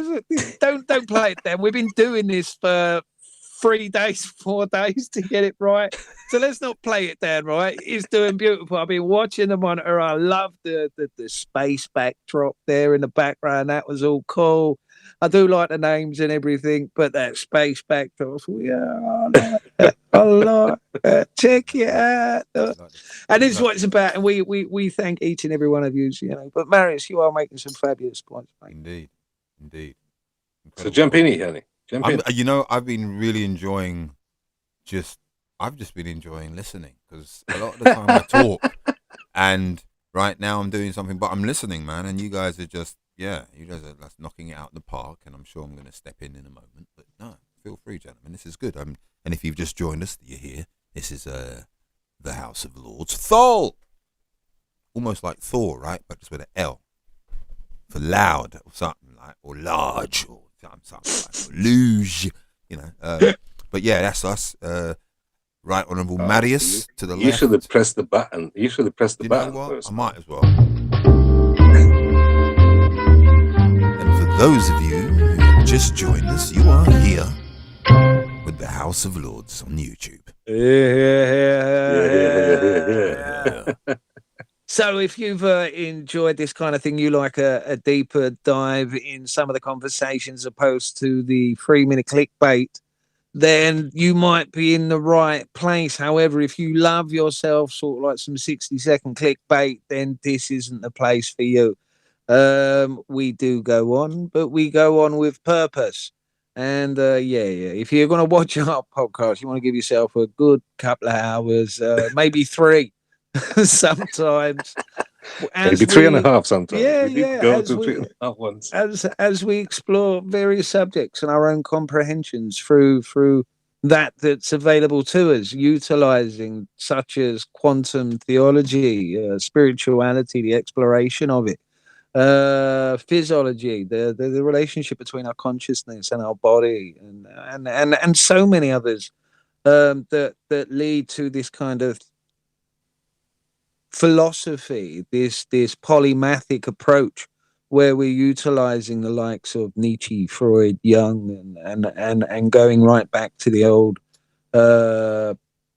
Don't play it down. We've been doing this for 3 days, 4 days to get it right. So let's not play it down, right? It's doing beautiful. I've been watching the monitor. I love the space backdrop there in the background. That was all cool. I do like the names and everything, but that space backdrop, I like it. Check it out. And this is what it's about. And we thank each and every one of you, you know. But Marius, you are making some fabulous points, mate. Indeed. So Incredible. jump in here, honey. Jump in. You know, I've been really enjoying I've just been enjoying listening, because a lot of the time I talk, and right now I'm doing something, but I'm listening, man. And you guys are just, you guys are just knocking it out in the park, and I'm sure I'm going to step in a moment. But no, feel free, gentlemen. This is good. And if you've just joined us, you're here. This is the House of Lords. THOL! Almost like Thor, right? But just with an L. For loud, or something like, or large, or something like, or luge, you know. But yeah, that's us. Right Honourable Marius to the left. You should have pressed the button. You should have pressed the button first. I might as well. And for those of you who have just joined us, you are here with the House of Lords on YouTube. Yeah. So if you've enjoyed this kind of thing, you like a deeper dive in some of the conversations opposed to the 3-minute clickbait, then you might be in the right place. However, if you love yourself sort of like some 60-second clickbait, then this isn't the place for you. We do go on, but we go on with purpose. And if you're going to watch our podcast, you want to give yourself a good couple of hours, maybe 3 sometimes. Maybe 3.5 sometimes. Go to 3.5 once. As we explore various subjects and our own comprehensions through that's available to us, utilizing such as quantum theology, spirituality, the exploration of it, physiology, the relationship between our consciousness and our body, and so many others that lead to this kind of philosophy, this polymathic approach where we're utilizing the likes of Nietzsche, Freud, Jung, and going right back to the old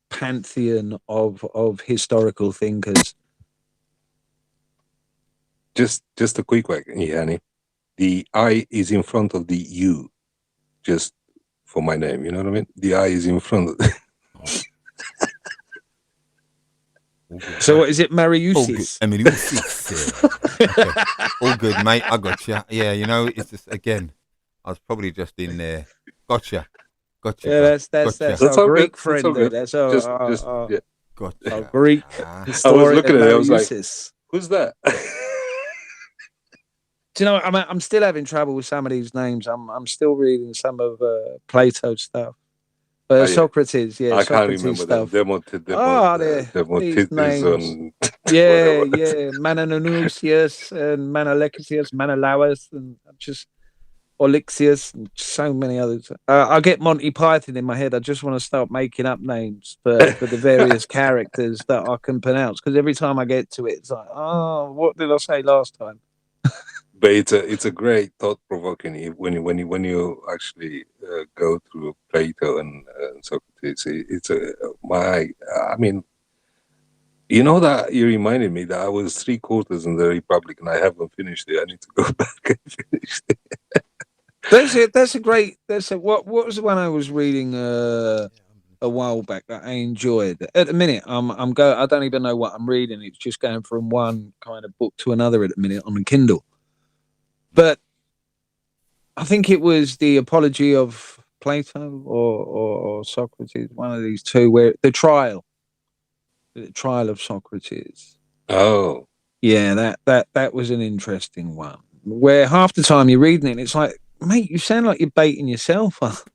pantheon of historical thinkers. Just a quick one, Iheanyi. The I is in front of the U, just for my name. You know what I mean? The I is in front of the So what is it, Marius? Okay. All good, mate. I got you. Yeah, you know, it's just, again, I was probably just in there. Gotcha. Yeah, that's our Greek friend. That's our Gotcha. our Greek. I was looking at it. I was like, "Who's that?" Do you know? I'm still having trouble with some of these names. I'm still reading some of Plato's stuff. Socrates, I Socrates can't remember stuff. These names. Yeah, Manonusius and Manolecius, Manolaus, and just Olixius, and so many others. I get Monty Python in my head. I just want to start making up names for the various characters that I can pronounce, because every time I get to it, it's like, oh, what did I say last time? But it's a great thought-provoking when you actually go through Plato and Socrates. I mean, you know that you reminded me that I was 3/4 in the Republic and I haven't finished it. I need to go back and finish it. What was the one I was reading a while back that I enjoyed? At the minute, I don't even know what I'm reading. It's just going from one kind of book to another at the minute on the Kindle. But I think it was the Apology of Plato or Socrates, one of these two, where the trial of Socrates. Oh, yeah, that was an interesting one. Where half the time you're reading it, and it's like, mate, you sound like you're baiting yourself up.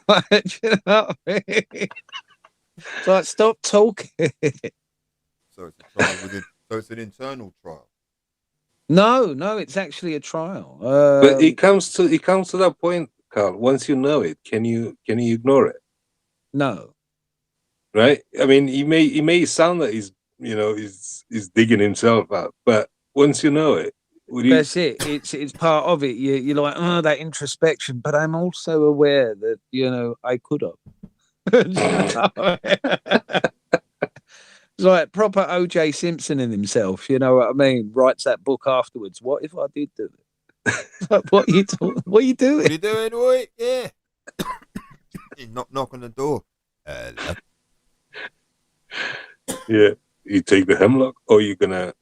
Like, you know what I mean? It's like, stop talking. So it's a trial so it's an internal trial. No, it's actually a trial. But it comes to that point, Karl. Once you know it, can you ignore it? No. Right? I mean, he may sound that he's digging himself out, but once you know it, Would you? That's it. It's part of it. You're like, oh, that introspection, but I'm also aware that I could have. It's like proper O.J. Simpson in himself. You know what I mean? Writes that book afterwards. What if I did do it? Like, what are you doing? What are you doing, boy? Yeah. knock on the door. Yeah. You take the hemlock, or you gonna,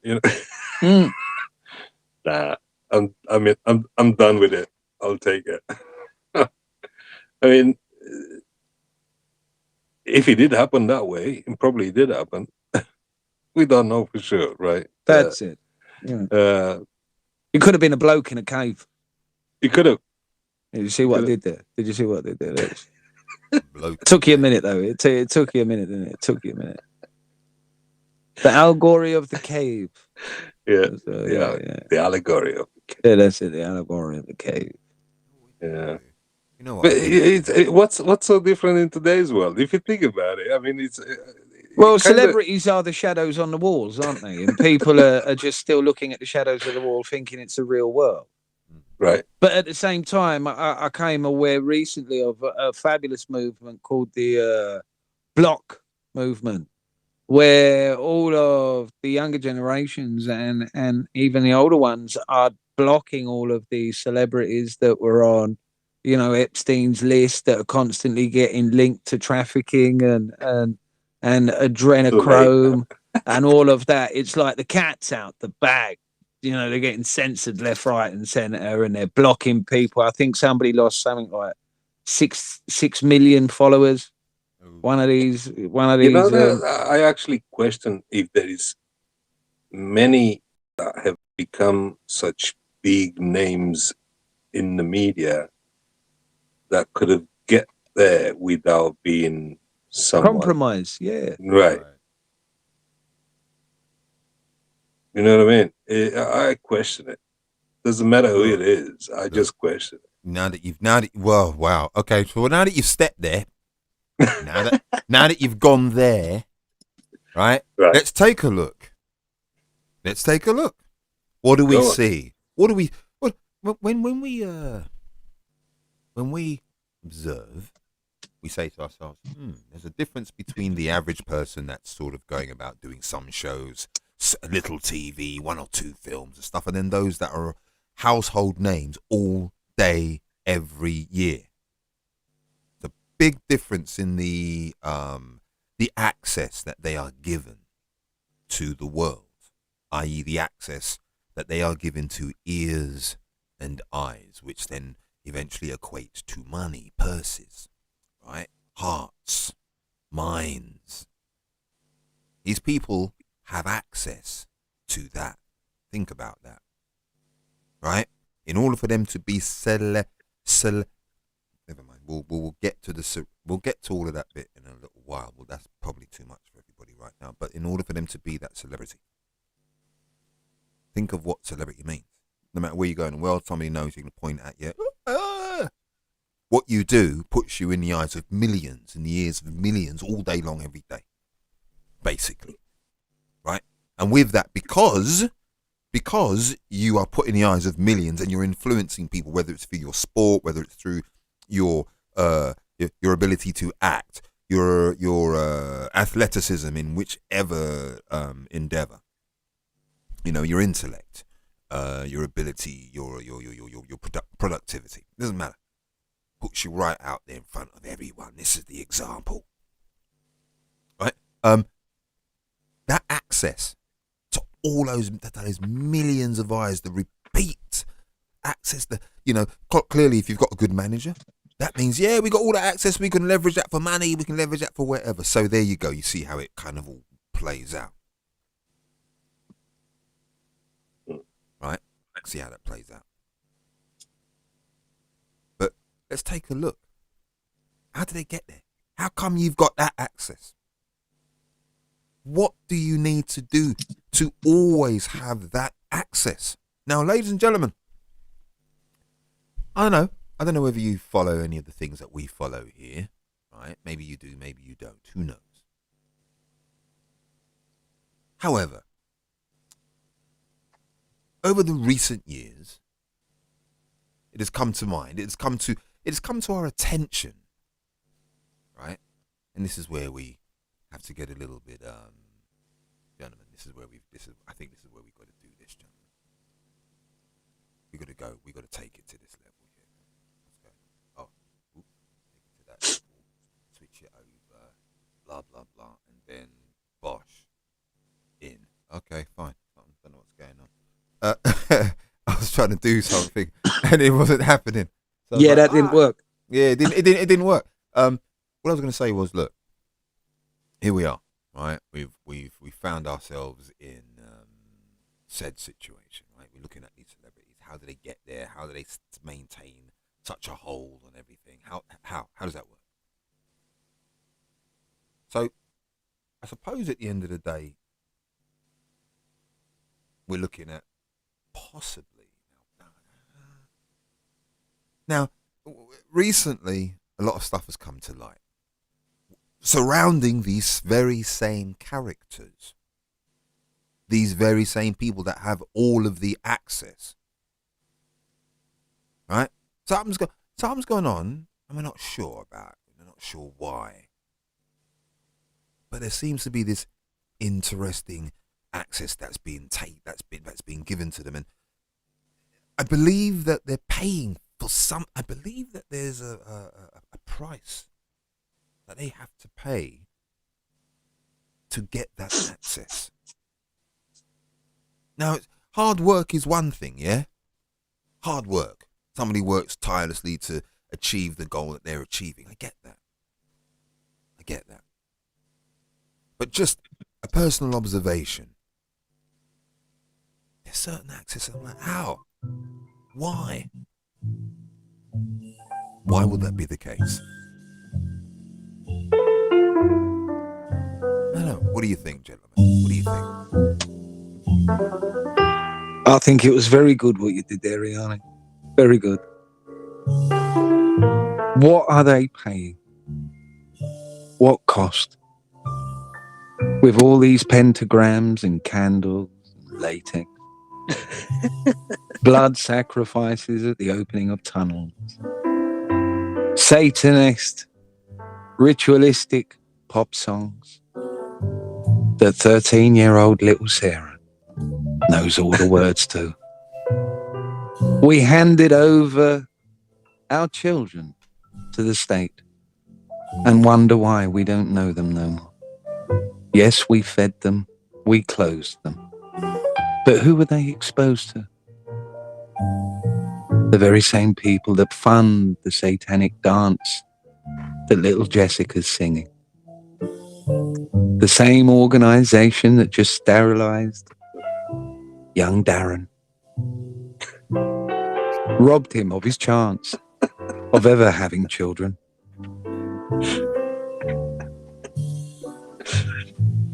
Nah. I'm done with it. I'll take it. I mean, if it did happen that way, it probably did happen. We don't know for sure, right? That's it. Yeah. It could have been a bloke in a cave. You could have. Did you see what I did there? Did you see what I did there? Bloke. It took you a minute, though. It took you a minute, didn't it? It took you a minute. The allegory of the cave. Yeah. So, Yeah. The allegory of the cave. Yeah, that's it. The allegory of the cave. Yeah. You know what? But what's so different in today's world? If you think about it, I mean, it's well, celebrities are the shadows on the walls, aren't they? And people are just still looking at the shadows of the wall, thinking it's a real world. Right. But at the same time, I came aware recently of a fabulous movement called the Block movement, where all of the younger generations and even the older ones are blocking all of these celebrities that were on, Epstein's list, that are constantly getting linked to trafficking and adrenochrome and all of that. It's like the cat's out the bag. They're getting censored left, right, and centre, and they're blocking people. I think somebody lost something like 6 million followers. One of these. I actually question if there is many that have become such big names in the media that could have get there without being someone. Compromise. Yeah. Right. You know what I mean? I question it. Doesn't matter who it is. I just question it. Now that wow. Okay, so now that you've stepped there, now that you've gone there, right? Let's take a look. What do we see? When we observe, we say to ourselves, there's a difference between the average person that's sort of going about doing some shows, a little TV, 1 or 2 films and stuff, and then those that are household names all day, every year. The big difference in the access that they are given to the world, i.e. the access that they are given to ears and eyes, which then eventually equate to money, purses, right? Hearts, minds. These people have access to that. Think about that, right? In order for them to be never mind. We'll get to all of that bit in a little while. Well, that's probably too much for everybody right now. But in order for them to be that celebrity, think of what celebrity means. No matter where you go in the world, somebody knows you can point at you. What you do puts you in the eyes of millions, in the ears of millions, all day long, every day, basically, right? And with that, because you are put in the eyes of millions and you're influencing people, whether it's through your sport, whether it's through your ability to act, your athleticism in whichever endeavor, your intellect, your ability, your productivity, doesn't matter. Puts you right out there in front of everyone. This is the example, right? That access to all those millions of eyes, the repeat access, clearly if you've got a good manager, that means, we got all that access, we can leverage that for money, we can leverage that for whatever. So there you go, you see how it kind of all plays out. Right? See how that plays out. But let's take a look. How do they get there? How come you've got that access? What do you need to do to always have that access? Now, ladies and gentlemen, I don't know whether you follow any of the things that we follow here, right? Maybe you do, maybe you don't. Who knows? However, over the recent years, it has come to mind. It has come to our attention, right? And this is where we have to get a little bit, gentlemen. I think this is where we've got to do this, gentlemen. We got to take it to this level here. Let's go. Oh, take it to that level. Switch it over. Blah blah blah, and then bosh in. Okay, fine. I don't know what's going on. I was trying to do something and it wasn't happening. So yeah, that didn't work. Yeah, it didn't work. What I was going to say was, look, here we are, right? We found ourselves in said situation, right? We're looking at these celebrities. How do they get there? How do they maintain such a hold on everything? How does that work? So, I suppose at the end of the day, we're looking at possibly. Now, recently, a lot of stuff has come to light surrounding these very same characters, these very same people that have all of the access, right? Something's going on, and we're not sure about it. We're not sure why. But there seems to be this interesting access that's being given to them, and I believe that they're paying for some. I believe that there's a price that they have to pay to get that access. Now, hard work is one thing, yeah? Hard work. Somebody works tirelessly to achieve the goal that they're achieving. I get that. But just a personal observation. There's certain access. I'm like, how? Why? Why would that be the case? I don't know. What do you think, gentlemen? What do you think? I think it was very good what you did there, Iheanyi. Very good. What are they paying? What cost? With all these pentagrams and candles and latex. Blood sacrifices at the opening of tunnels. Satanist, ritualistic pop songs that 13-year-old little Sarah knows all the words to. We handed over our children to the state and wonder why we don't know them no more. Yes, we fed them, we clothed them. But who were they exposed to? The very same people that fund the satanic dance that little Jessica's singing. The same organization that just sterilized young Darren. Robbed him of his chance of ever having children.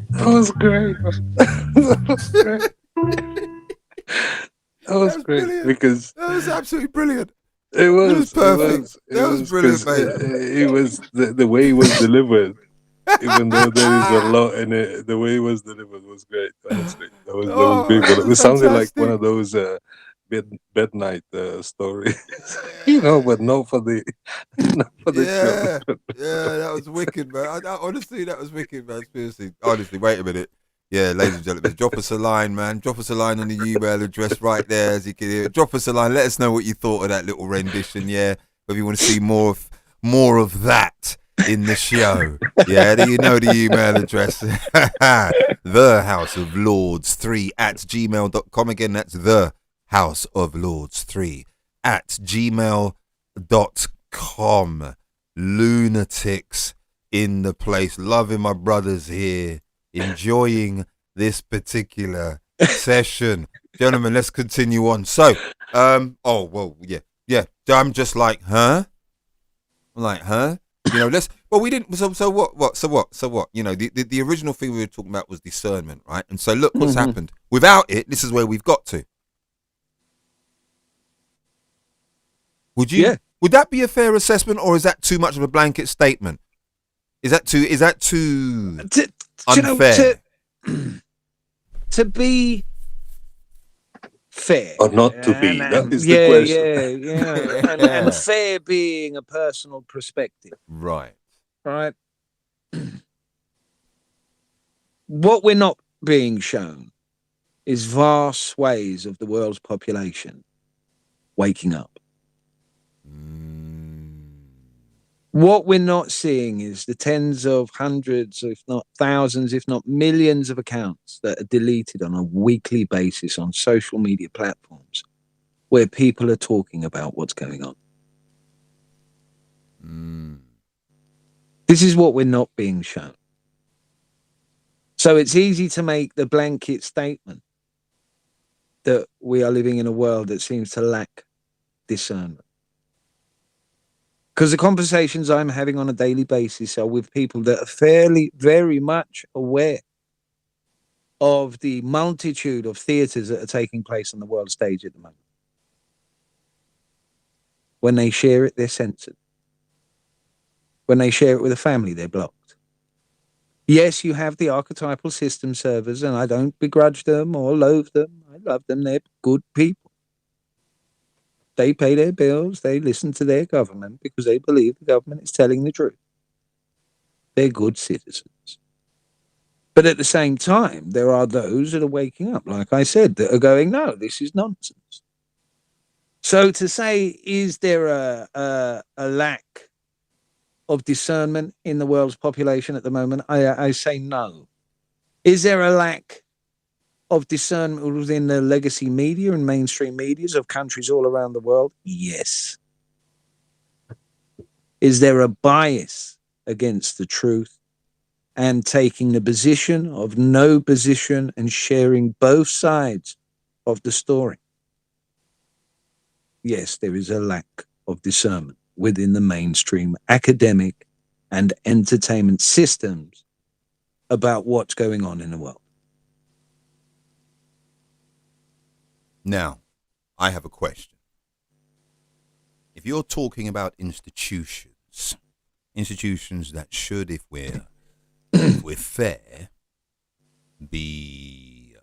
That was great. That was great. That was great brilliant. Because That was absolutely brilliant. it was perfect. That was brilliant, 'cause mate. It was the way it was delivered. Even though there is a lot in it, the way it was delivered was great. Honestly, that was beautiful. It sounded like one of those bed night stories, but not for the children. Yeah, that was wicked, man. Honestly, that was wicked, man. Seriously, honestly, wait a minute. Yeah, ladies and gentlemen, drop us a line, man. Drop us a line on the email address right there, as you can hear. Drop us a line. Let us know what you thought of that little rendition. Yeah, if you want to see more of that in the show. Yeah, you know the email address. thehouseoflords3@gmail.com. Again, that's thehouseoflords3@gmail.com. Lunatics in the place. Loving my brothers here. Enjoying this particular session. Gentlemen, let's continue on. So, yeah. I'm just like, huh? I'm like, huh? We didn't. So what? The original thing we were talking about was discernment, right? And so look what's happened. Without it, this is where we've got to. Would that be a fair assessment, or is that too much of a blanket statement? Is that too unfair? To be fair. Or not to be? And, That is the question. and fair being a personal perspective. Right. Right. What we're not being shown is vast swathes of the world's population waking up. What we're not seeing is the tens of hundreds, if not thousands, if not millions of accounts that are deleted on a weekly basis on social media platforms where people are talking about what's going on. This is what we're not being shown. So it's easy to make the blanket statement that we are living in a world that seems to lack discernment. Because the conversations I'm having on a daily basis are with people that are very much aware of the multitude of theatres that are taking place on the world stage at the moment. When they share it, they're censored. When they share it with a family, they're blocked. Yes, you have the archetypal system servers, and I don't begrudge them or loathe them. I love them. They're good people. They pay their bills. They listen to their government because they believe the government is telling the truth. They're good citizens. But at the same time, there are those that are waking up, like I said, that are going, no, this is nonsense. So to say, is there a lack of discernment in the world's population at the moment? I say no. Is there a lack of discernment within the legacy media and mainstream medias of countries all around the world? Yes. Is there a bias against the truth and taking the position of no position and sharing both sides of the story? Yes, there is a lack of discernment within the mainstream academic and entertainment systems about what's going on in the world. Now, I have a question. If you're talking about institutions that should, if we're fair, be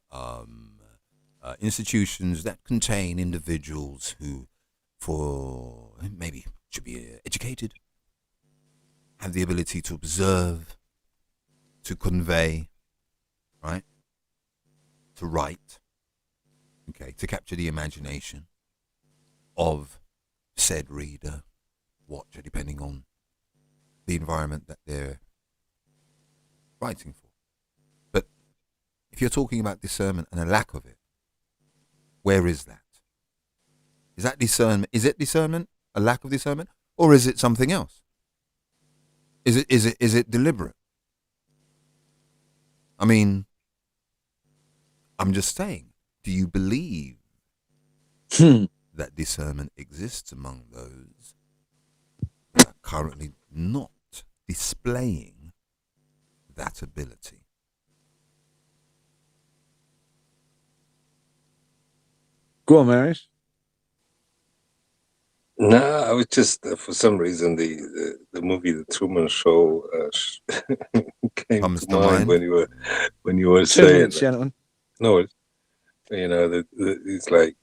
institutions that contain individuals who, for maybe should be educated, have the ability to observe, to convey, right, to write. Okay, to capture the imagination of said reader, watcher, depending on the environment that they're writing for. But if you're talking about discernment and a lack of it, where is that? Is that discernment? Is it discernment? A lack of discernment? Or is it something else? Is it deliberate? I mean, I'm just saying. Do you believe that discernment exists among those that are currently not displaying that ability? Go on, Marius. No, I was just for some reason the movie The Truman Show came Comes to mind when you were 2 saying minutes, that. gentlemen. No, it's like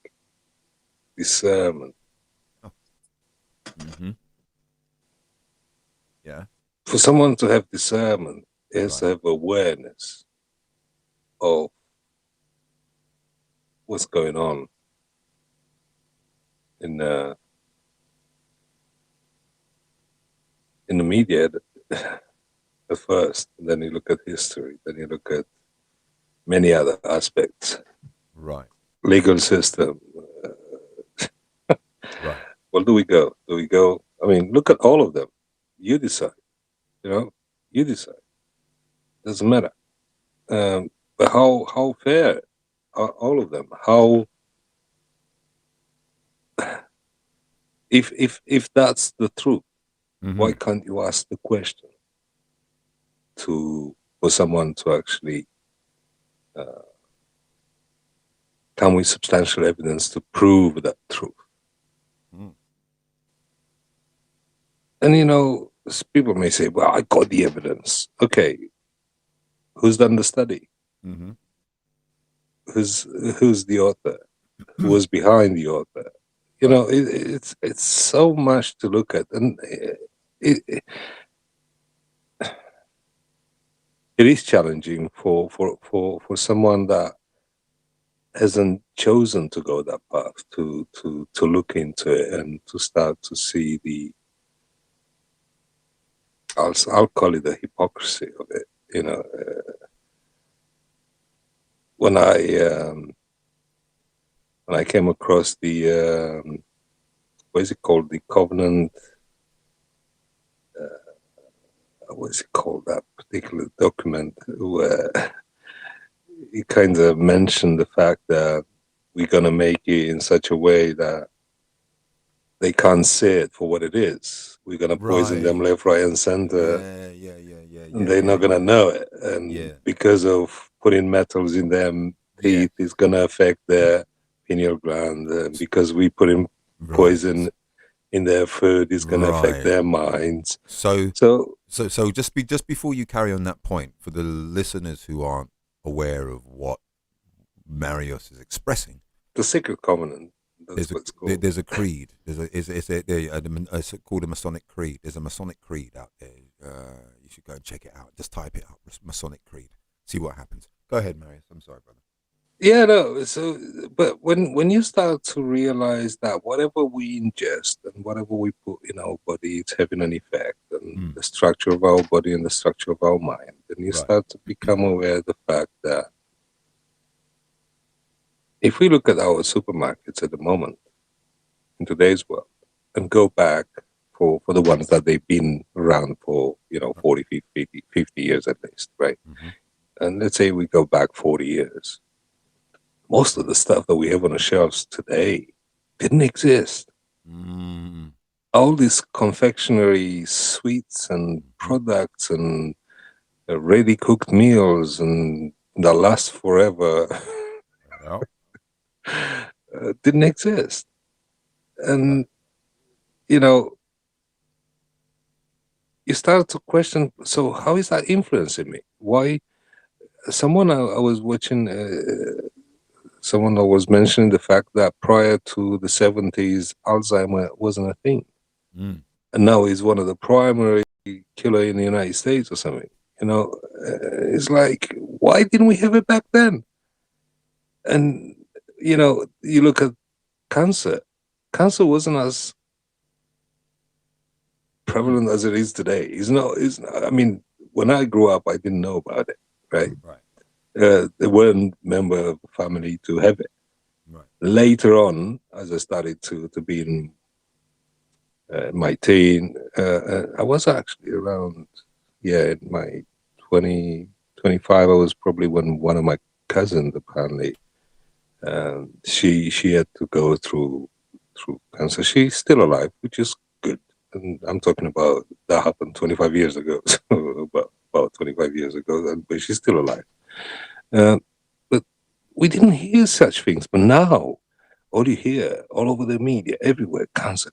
discernment. Mm-hmm. Yeah. For someone to have discernment, he has to have awareness of what's going on in the media at first, and then you look at history, then you look at many other aspects. Right. Legal system. Right. Well, do we go? I mean, look at all of them. You decide. You decide. Doesn't matter. But how fair are all of them? How if that's the truth, why can't you ask the question for someone to actually come with substantial evidence to prove that truth? And people may say, well, I got the evidence. Okay, who's done the study? Who's the author? who was behind the author. You know, it's so much to look at, and it is challenging for someone that hasn't chosen to go that path to look into it and to start to see the, I'll call it the hypocrisy of it. You know, when I came across the what is it called, the covenant, what is it called, that particular document, where he kind of mentioned the fact that we're going to make it in such a way that they can't see it for what it is. We're going to poison them left, right, and center. And they're not going to know it. And because of putting metals in them teeth, it's going to affect their pineal gland. And because we put in poison in their food, it's going to affect their minds. So just before you carry on that point, for the listeners who aren't aware of what Marius is expressing, the sacred covenant. There's a creed. It's called a Masonic creed. There's a Masonic creed out there. You should go and check it out. Just type it up, Masonic creed. See what happens. Go ahead, Marius. I'm sorry, brother. Yeah, no. So, but when you start to realize that whatever we ingest and whatever we put in our body, it's having an effect on the structure of our body and the structure of our mind, and you start to become aware of the fact that if we look at our supermarkets at the moment, in today's world, and go back for the ones that they've been around for, 40, 50 years at least, right? And let's say we go back 40 years. Most of the stuff that we have on the shelves today didn't exist. All these confectionery sweets and products and ready-cooked meals and that last forever didn't exist. And, you start to question, so how is that influencing me? Why? Someone I was watching, someone was mentioning the fact that prior to the 70s, Alzheimer wasn't a thing. And now he's one of the primary killer in the United States or something. It's like, why didn't we have it back then? And, you look at cancer. Cancer wasn't as prevalent as it is today. It's not, I mean, when I grew up, I didn't know about it, right? There weren't a member of the family to have it. Later on, as I started to be in my teen, I was actually around, in my 20, 25, I was probably when one of my cousins, apparently, she had to go through cancer. She's still alive, which is good. And I'm talking about that happened 25 years ago, so about 25 years ago, but she's still alive. But we didn't hear such things. But now, all you hear all over the media, everywhere, cancer.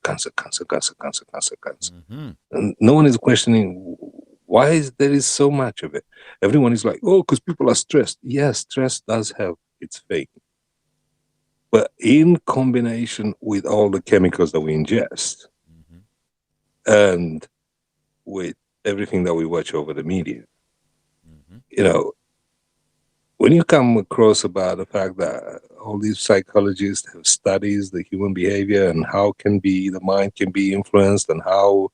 And no one is questioning why there is so much of it. Everyone is like, oh, because people are stressed. Yes, stress does have its thing. But in combination with all the chemicals that we ingest and with everything that we watch over the media, when you come across about the fact that all these psychologists have studies the human behavior and how the mind can be influenced and how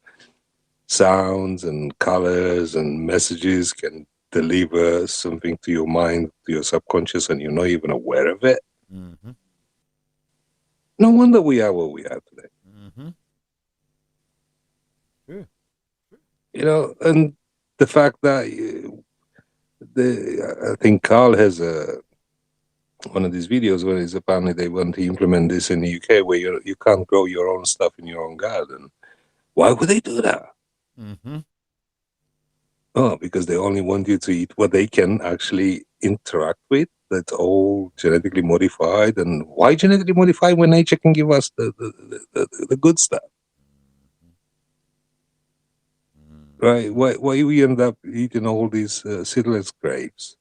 sounds and colors and messages can deliver something to your mind, to your subconscious, and you're not even aware of it. No wonder we are where we are today. And the fact that I think Karl has one of these videos where apparently they want to implement this in the UK, where you can't grow your own stuff in your own garden. Why would they do that? Oh, because they only want you to eat what they can actually interact with. That's all genetically modified. And why genetically modified when nature can give us the good stuff? Right? Why we end up eating all these seedless grapes,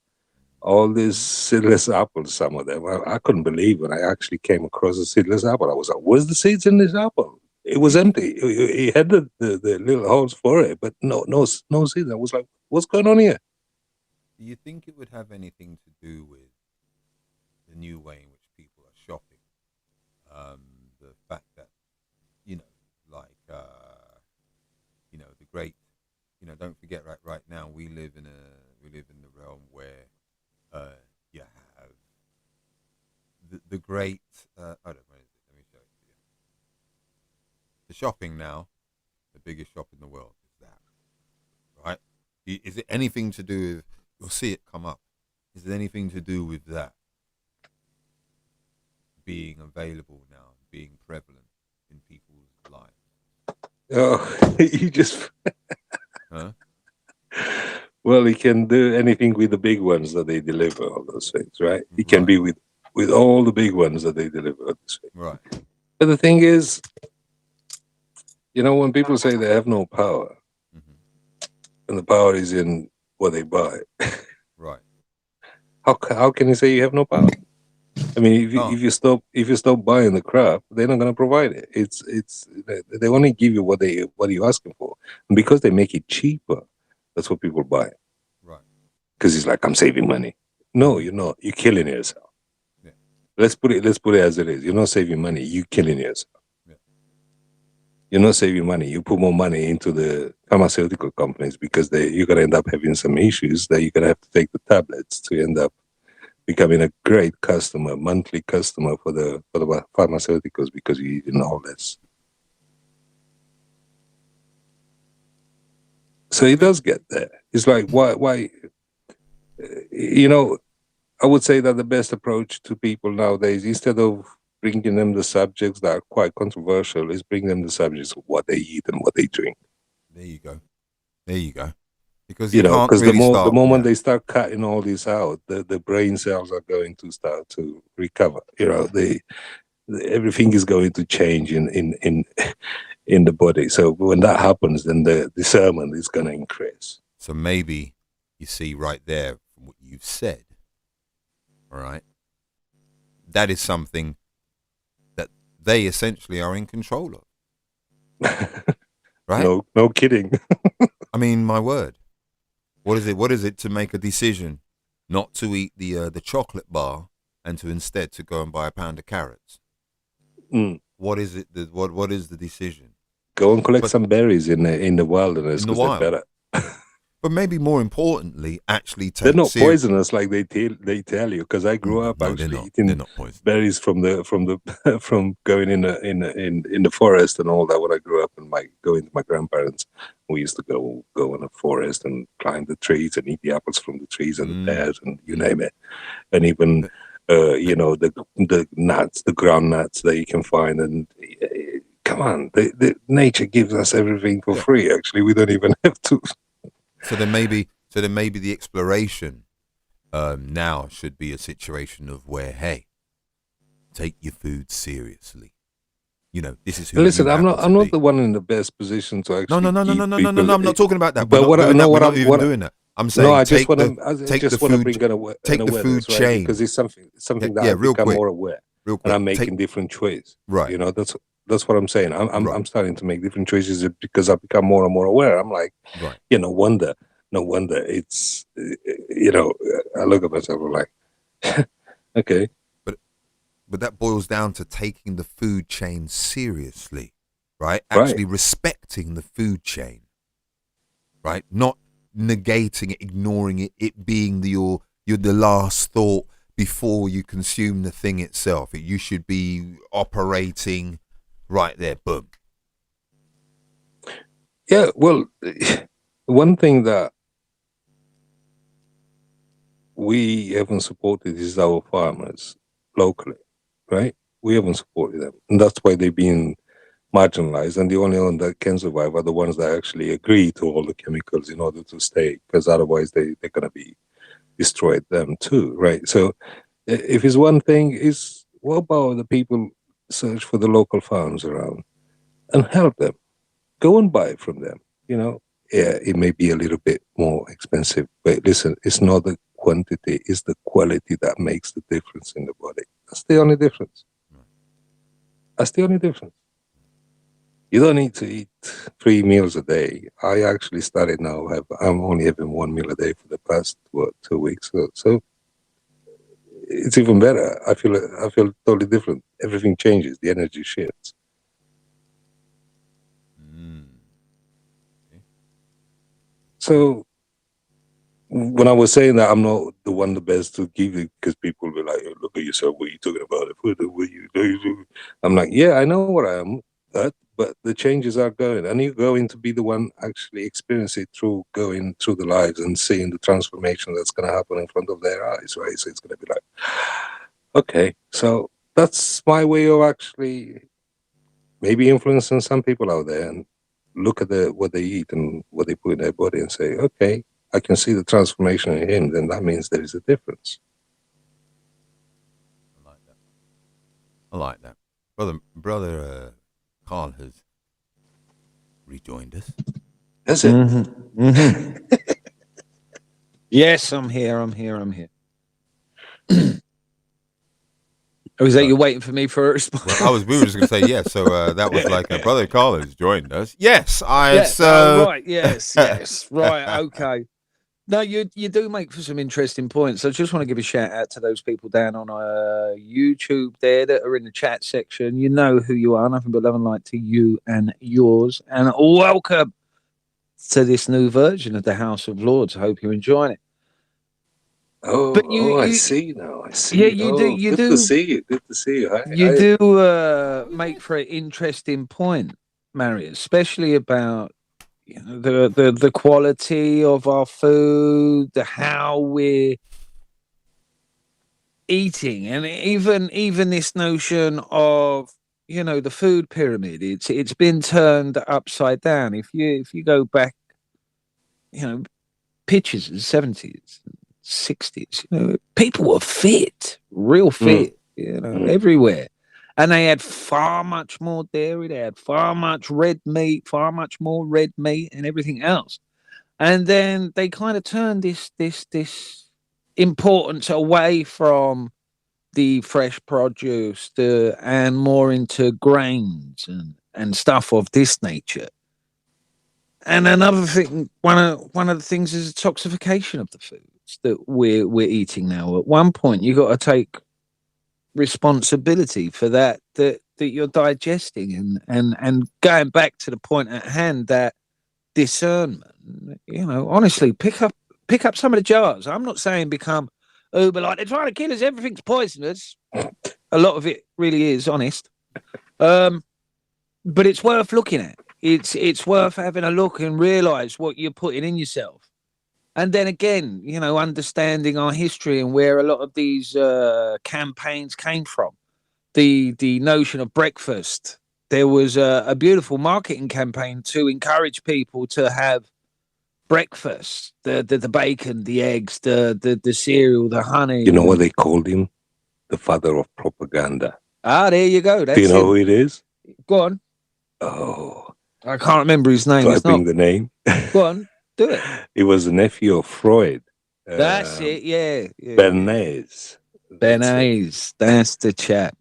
all these seedless apples, some of them. I couldn't believe when I actually came across a seedless apple. I was like, where's the seeds in this apple? It was empty. It had the little holes for it, but no seeds. I was like, what's going on here? Do you think it would have anything to do with the new way in which people are shopping? The fact that, the great, don't forget, right now we live in the realm where you have the great. Hold on, where is it? Let me show it to you. The shopping now, the biggest shop in the world is that, right? Is it anything to do with? You'll see it come up. Is it anything to do with that being available now, being prevalent in people's lives? Oh, you just. Huh? Well, he can do anything with the big ones that they deliver, all those things, right? He can be with all the big ones that they deliver, all those things. Right. But the thing is, when people say they have no power, and the power is in what they buy, right? How can you say you have no power? I mean, if you stop buying the crap, they're not going to provide it. It's they only give you what you're asking for, and because they make it cheaper, that's what people buy. Right. Because it's like, I'm saving money. No, you're not. You're killing yourself. Yeah. Let's put it as it is. You're not saving money. You're killing yourself. Yeah. You're not saving money. You put more money into the pharmaceutical companies because you're going to end up having some issues that you're going to have to take the tablets to end up becoming a great monthly customer for the pharmaceuticals because you're eating all this. So it does get there. It's like, why? I would say that the best approach to people nowadays, instead of bringing them the subjects that are quite controversial, is bring them the subjects of what they eat and what they drink. There you go. Because the moment they start cutting all this out, the brain cells are going to start to recover. Everything is going to change in the body. So when that happens, then the discernment is going to increase. So maybe you see right there from what you've said, all right, that is something that they essentially are in control of. Right? No kidding. I mean, my word. What is it to make a decision not to eat the chocolate bar and to instead to go and buy a pound of carrots? What is it? What is the decision? Go and collect some berries in the wilderness because they're better. But maybe more importantly, actually take. They're not poisonous like they tell you. Because I grew up eating berries from going in the forest and all that. When I grew up and going to my grandparents, we used to go in the forest and climb the trees and eat the apples from the trees and the pears and you name it, and even the nuts, the ground nuts that you can find. And come on, the nature gives us everything for free. Actually, we don't even have to. So then maybe the exploration now should be a situation of where, hey, take your food seriously. This is who. Listen, I'm not the one in the best position to actually. No. I'm not talking about that. But I'm not even doing that. I'm saying I take just want to bring the food chain because it's something that I've become more aware. Real quick, and I'm making different choices. Right. That's what I'm saying. I'm starting to make different choices because I've become more and more aware. I'm like, right. No wonder it's, I look at myself, I'm like, okay. But that boils down to taking the food chain seriously, right? Actually respecting the food chain, right? Not negating it, ignoring it, it being the last thought before you consume the thing itself. You should be operating right there, boom. Yeah, well, one thing that we haven't supported is our farmers locally, right? We haven't supported them. And that's why they've been marginalized. And the only one that can survive are the ones that actually agree to all the chemicals in order to stay, because otherwise they're going to be destroyed them too, right? So if it's one thing, is what about the people search for the local farms around and help them? Go and buy from them, Yeah, it may be a little bit more expensive, but listen, it's not quantity, it's the quality that makes the difference in the body. That's the only difference. That's the only difference. You don't need to eat 3 meals a day. I actually started now. I'm only having 1 meal a day for the past 2 weeks. So it's even better. I feel totally different. Everything changes. The energy shifts. So when I was saying that I'm not the best to give it, because people will be like, look at yourself, what are you talking about? What you do? I'm like, yeah, I know what I am, but the changes are going, and you're going to be the one actually experience it through going through the lives and seeing the transformation that's going to happen in front of their eyes, right? So it's going to be like, okay, so that's my way of actually maybe influencing some people out there and look at what they eat and what they put in their body and say, okay, I can see the transformation in him, then that means there is a difference. I like that. Brother Karl has rejoined us. That's it. Mm-hmm. Mm-hmm. Yes, I'm here. Oh, is that you waiting for me for a response? Well, we were just going to say yes. So that was like Brother Karl has joined us. Yes, Yes. Right. Yes. Right. Okay. No, you do make for some interesting points. I just want to give a shout out to those people down on YouTube there that are in the chat section. You know who you are. Nothing but love and light to you and yours. And welcome to this new version of the House of Lords. I hope you're enjoying it. I see now. I see. Yeah, you do. You good do. To see you. Good to see you. You do make for an interesting point, Marius, especially about the quality of our food, how we're eating, and even this notion of the food pyramid. It's been turned upside down. If you go back, pictures of the 70s, 60s, people were fit, real fit, everywhere. And they had far much more dairy. They had far much more red meat and everything else. And then they kind of turned this importance away from the fresh produce and more into grains and stuff of this nature. And another thing, one of the things is the toxification of the foods that we're eating now. At one point, you got to take responsibility for that you're digesting and going back to the point at hand, that discernment. Honestly, pick up some of the jars. I'm not saying become uber like they're trying to kill us, everything's poisonous. A lot of it really is, honest. But it's worth looking at. It's worth having a look and realize what you're putting in yourself. And then again, understanding our history and where a lot of these campaigns came from. The notion of breakfast. There was a beautiful marketing campaign to encourage people to have breakfast. The bacon, the eggs, the cereal, the honey. You know what they called him? The father of propaganda. Ah, there you go. Do you know who it is? Go on. Oh. I can't remember his name. Typing the name. Go on. Do it. It was the nephew of Freud. That's it, yeah. Bernays. Bernays. That's the chap.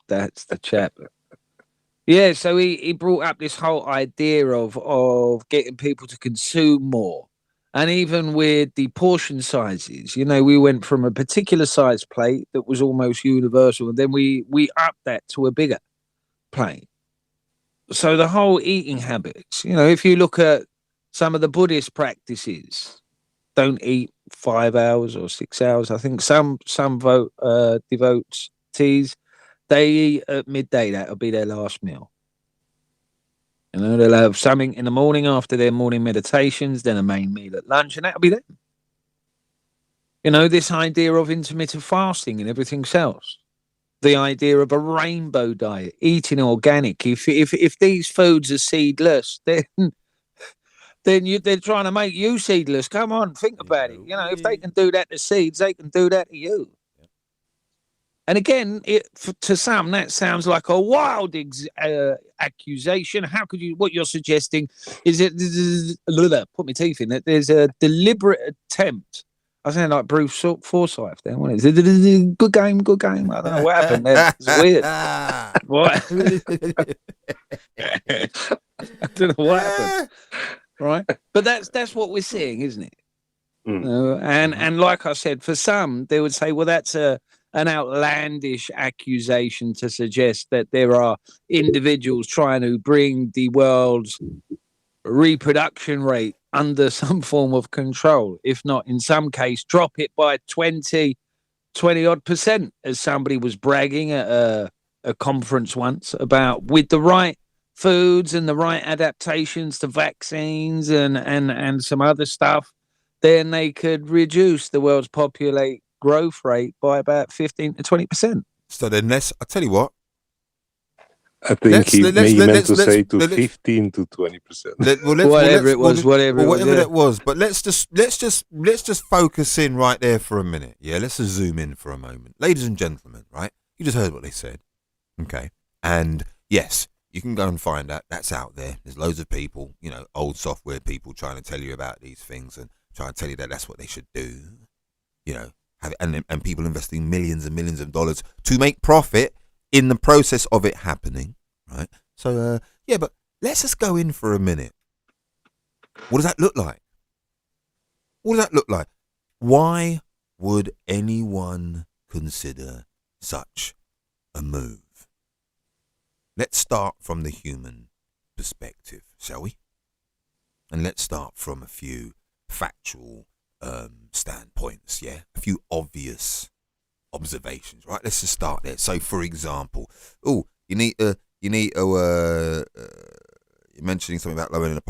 Yeah, so he brought up this whole idea of getting people to consume more. And even with the portion sizes, we went from a particular size plate that was almost universal, and then we upped that to a bigger plate. So the whole eating habits, if you look at some of the Buddhist practices, don't eat 5 hours or 6 hours. I think some devotees, they eat at midday. That'll be their last meal. They'll have something in the morning after their morning meditations, then a main meal at lunch, and that'll be them. This idea of intermittent fasting and everything else. The idea of a rainbow diet, eating organic. If these foods are seedless, then they're trying to make you seedless. Come on, think about it. If they can do that to seeds, they can do that to you. Yeah. And again, to some, that sounds like a wild accusation. How could you? What you're suggesting is put my teeth in it. There's a deliberate attempt I sound like Bruce Forsyth then, wasn't it? Good game, good game. I don't know what happened there. It's weird. What? I don't know what happened. Right, but that's what we're seeing, isn't it? And like I said, for some, they would say, well, that's an outlandish accusation to suggest that there are individuals trying to bring the world's reproduction rate under some form of control, if not in some case drop it by 20 odd %, as somebody was bragging at a conference once about, with the right foods and the right adaptations to vaccines and some other stuff, then they could reduce the world's populate growth rate by about 15 to 20%. So then I'll tell you what. I think he meant to say 15 to 20%. Whatever it was. That was. But let's just focus in right there for a minute. Yeah, let's just zoom in for a moment, ladies and gentlemen. Right, you just heard what they said. Okay, and yes, you can go and find that. That's out there. There's loads of people, old software people trying to tell you about these things and trying to tell you that that's what they should do. And people investing millions and millions of dollars to make profit in the process of it happening, right? So, but let's just go in for a minute. What does that look like? Why would anyone consider such a move? Let's start from the human perspective, shall we? And let's start from a few factual standpoints, yeah? A few obvious observations, right? Let's just start there. So, for example, you're mentioning something about lowering the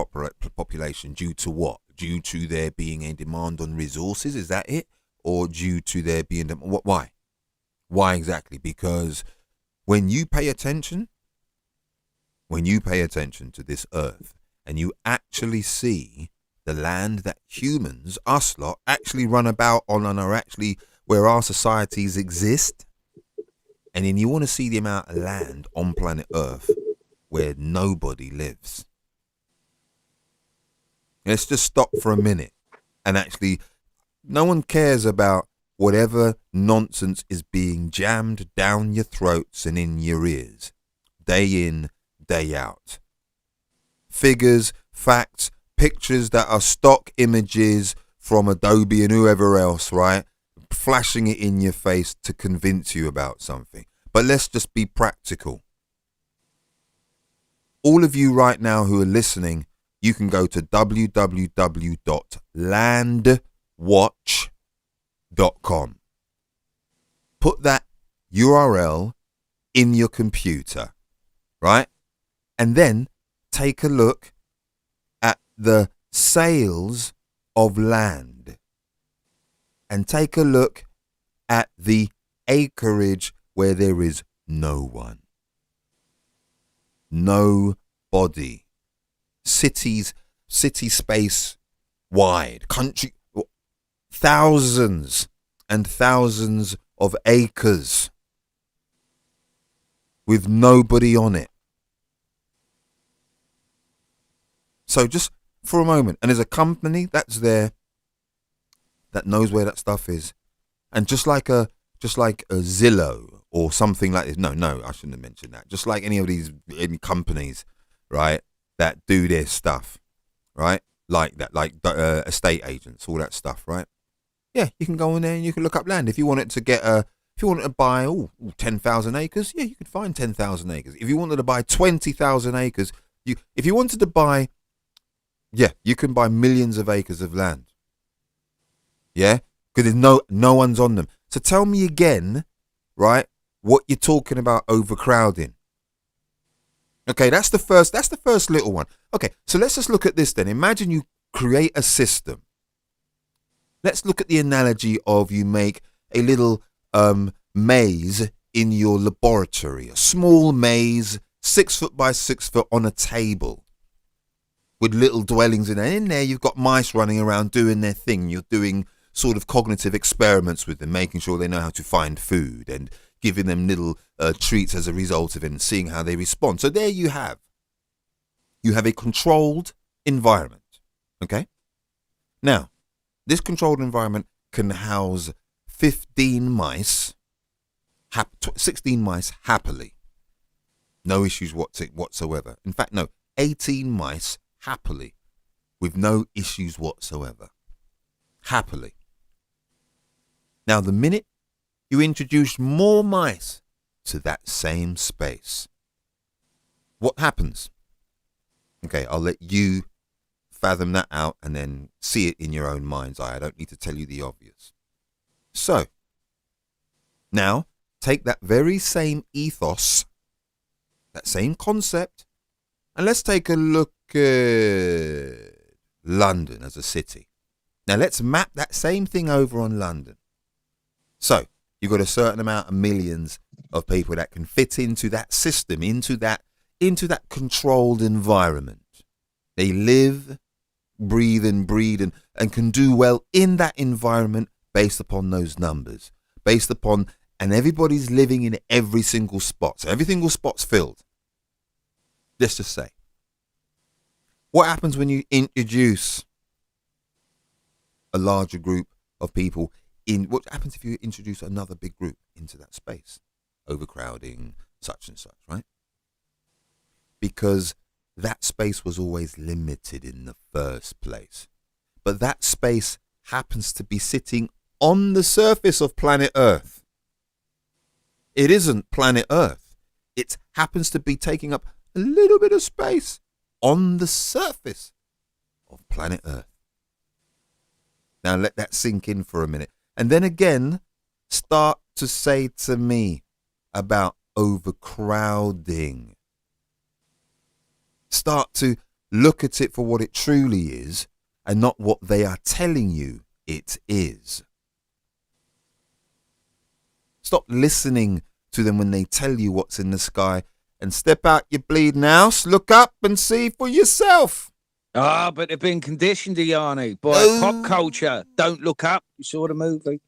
population due to what? Due to there being a demand on resources, is that it? Or due to there being why? Why exactly? Because when you pay attention to this earth and you actually see the land that humans, us lot, actually run about on and are actually where our societies exist, and then you want to see the amount of land on planet Earth where nobody lives. Let's just stop for a minute and actually, no one cares about whatever nonsense is being jammed down your throats and in your ears, day in, day out. Figures, facts, pictures that are stock images from Adobe and whoever else, right? Flashing it in your face to convince you about something. But let's just be practical. All of you right now who are listening, you can go to www.landwatch.com. Put that URL in your computer, right? And then take a look at the sales of land. And take a look at the acreage where there is no one. Nobody. Cities, city space wide. Country, thousands and thousands of acres with nobody on it. So just for a moment, and there's a company that's there that knows where that stuff is, and just like a Zillow or something like this. No, I shouldn't have mentioned that. Just like any companies, right, that do their stuff, right, like that, like estate agents, all that stuff, right. Yeah, you can go in there and you can look up land if you wanted to buy 10,000 acres. Yeah, you could find 10,000 acres. If you wanted to buy 20,000 acres, you can buy millions of acres of land. Yeah, because there's no one's on them. So tell me again, right, what you're talking about overcrowding. Okay, that's the first little one. Okay, so let's just look at this then. Imagine you create a system. Let's look at the analogy of you make a little maze in your laboratory, a small maze, 6 foot by 6 foot on a table, with little dwellings in there. In there, you've got mice running around doing their thing. You're doing sort of cognitive experiments with them, making sure they know how to find food and giving them little treats as a result of it and seeing how they respond. So there you have a controlled environment. Okay. Now, this controlled environment can house 15 mice, 16 mice happily. No issues whatsoever. In fact, no, 18 mice happily, with no issues whatsoever. Happily. Now, the minute you introduce more mice to that same space, what happens? Okay, I'll let you fathom that out and then see it in your own mind's eye. I don't need to tell you the obvious. So, now, take that very same ethos, that same concept, and let's take a look at London as a city. Now, let's map that same thing over on London. So, you've got a certain amount of millions of people that can fit into that system, into that controlled environment. They live, breathe and can do well in that environment based upon those numbers, based upon, and everybody's living in every single spot. So every single spot's filled. Let's just say. What happens when you introduce a larger group of people in? What happens if you introduce another big group into that space? Overcrowding, such and such, right? Because that space was always limited in the first place. But that space happens to be sitting on the surface of planet Earth. It isn't planet Earth. It happens to be taking up a little bit of space on the surface of planet Earth. Now let that sink in for a minute. And then again, start to say to me about overcrowding. Start to look at it for what it truly is and not what they are telling you it is. Stop listening to them when they tell you what's in the sky and step out your bleeding house, look up and see for yourself. Ah, but they've been conditioned, Iheanyi, by pop culture. Don't look up. You saw the movie?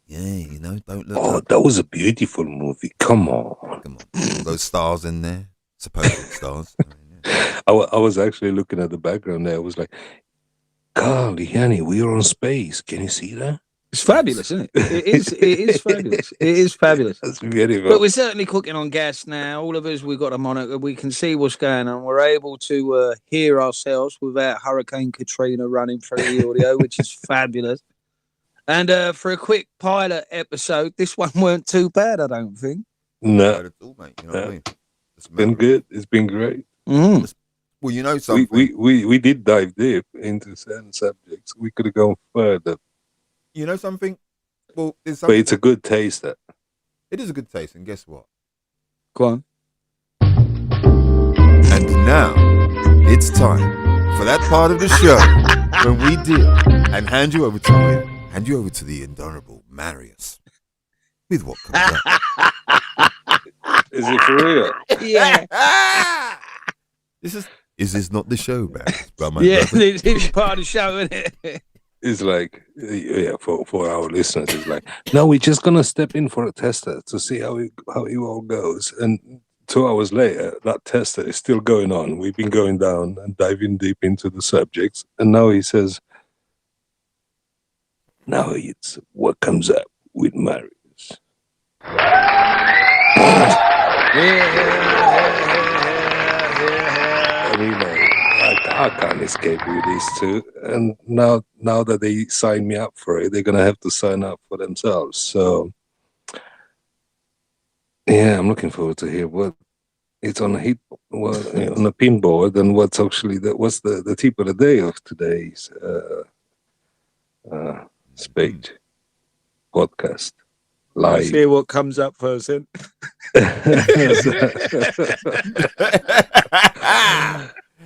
Yeah, you know, don't look Oh, up. that was a beautiful movie. Come on. Come on, all those stars in there, supposed stars. I mean, yeah. I was actually looking at the background there. I was like, Karl, Iheanyi, we are on space. Can you see that? It's fabulous, isn't it? It is fabulous. It is fabulous. That's beautiful. But we're certainly cooking on gas now. All of us, we've got a monitor. We can see what's going on. We're able to hear ourselves without Hurricane Katrina running through the audio, which is fabulous. And for a quick pilot episode, this one weren't too bad, I don't think. No, Not at all, mate. You know what I mean? it's been good. It's been great. Mm. Well, you know something. We did dive deep into certain subjects. We could have gone further, You know something? Well, there's but something. it's a good taster. It is a good taste, and guess what? Go on. And now it's time for that part of the show when we deal and hand you over to the indomitable Marius with what comes up. Is it for real? Yeah. Is this not the show, Marius? Yeah, it's part of the show, isn't it? It's like, yeah, for our listeners, it's like, no, we're just gonna step in for a tester to see how it all goes. And 2 hours later, that tester is still going on. We've been going down and diving deep into the subjects, and now he says, now it's what comes up with Marius. I mean, I can't escape with these two. And now that they sign me up for it, they're gonna have to sign up for themselves. So, yeah, I'm looking forward to hear what it's on the on the pinboard, and what's actually what's the tip of the day of today's speech podcast live. Let's hear what comes up first, then.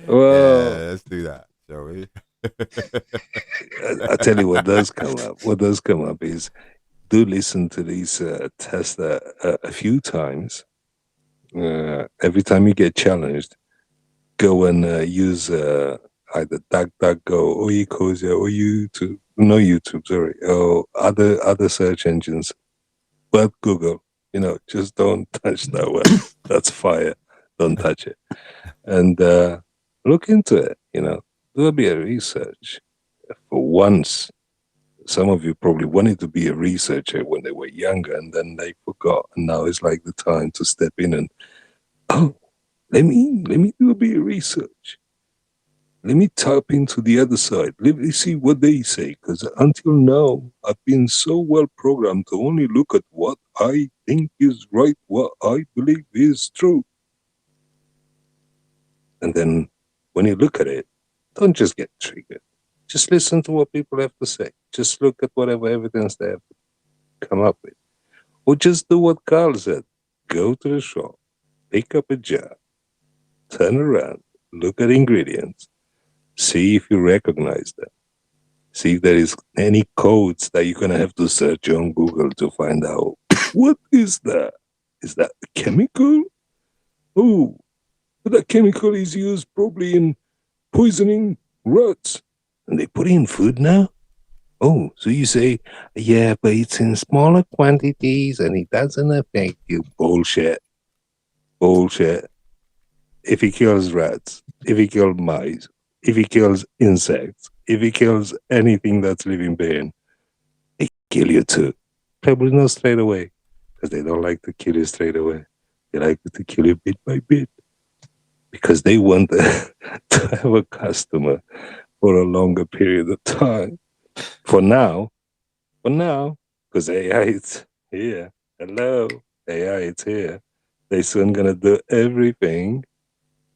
Well, yeah, let's do that, shall we? I tell you what does come up. What does come up is, do listen to these tests a few times. Every time you get challenged, go and use either DuckDuckGo or Ecosia or YouTube. No YouTube, sorry, or other search engines. But Google, just don't touch that one. That's fire. Don't touch it. And look into it. Do a bit of research. For once, some of you probably wanted to be a researcher when they were younger, and then they forgot. And now it's like the time to step in and, oh, let me do a bit of research. Let me tap into the other side. Let me see what they say. Because until now, I've been so well programmed to only look at what I think is right, what I believe is true. And then when you look at it, don't just get triggered. Just listen to what people have to say. Just look at whatever evidence they have come up with. Or just do what Karl said. Go to the shop, pick up a jar, turn around, look at ingredients, see if you recognize them. See if there is any codes that you're going to have to search on Google to find out. What is that? Is that a chemical? Oh, but that chemical is used probably in poisoning rats. And they put it in food now? Oh, so you say, yeah, but it's in smaller quantities and it doesn't affect you. Bullshit. Bullshit. If it kills rats, if it kills mice, if it kills insects, if it kills anything that's living being, it kill you too. Probably not straight away, because they don't like to kill you straight away. They like to kill you bit by bit, because they want to have a customer for a longer period of time. For now, because AI is here. Hello, AI is here. They're soon going to do everything.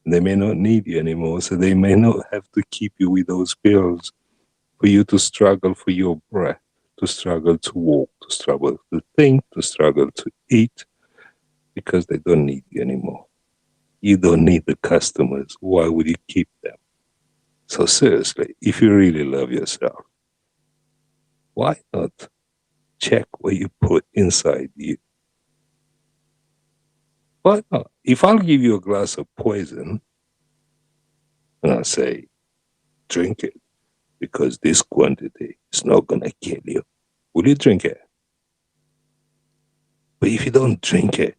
They may not need you anymore, so they may not have to keep you with those pills for you to struggle for your breath, to struggle to walk, to struggle to think, to struggle to eat, because they don't need you anymore. You don't need the customers. Why would you keep them? So seriously, if you really love yourself, why not check what you put inside you? Why not? If I'll give you a glass of poison, and I say, drink it, because this quantity is not going to kill you, will you drink it? But if you don't drink it,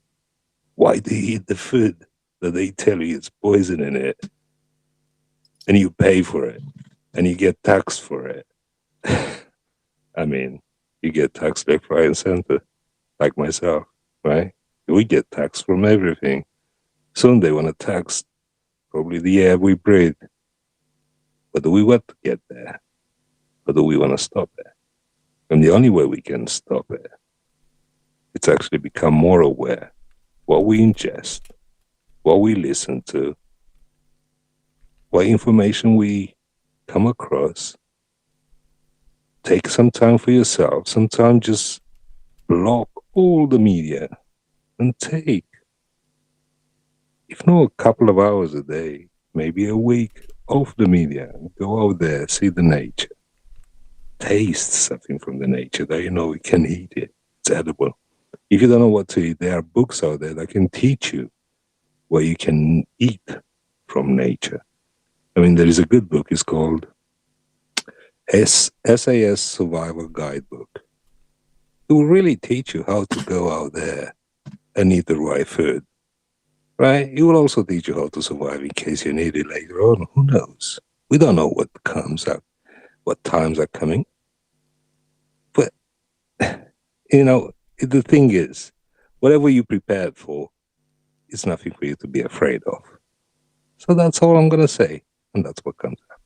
why do you eat the food that they tell you is poison in it? And you pay for it, and you get taxed for it. I mean, you get taxed left, right, and center, like myself, right? We get taxed from everything. Soon they want to tax probably the air we breathe. But do we want to get there? Or do we want to stop it? And the only way we can stop it, it's actually become more aware. What we ingest, what we listen to, what information we come across. Take some time for yourself. Sometimes just block all the media and take, if not a couple of hours a day, maybe a week off the media. Go out there, see the nature. Taste something from the nature that you know you can eat it. It's edible. If you don't know what to eat, there are books out there that can teach you what you can eat from nature. I mean, there is a good book. It's called SAS Survival Guidebook. It will really teach you how to go out there and eat the right food, right? It will also teach you how to survive in case you need it later on. Who knows? We don't know what comes up, what times are coming. But, you know, the thing is, whatever you prepared for, it's nothing for you to be afraid of. So that's all I'm going to say. And that's what comes up.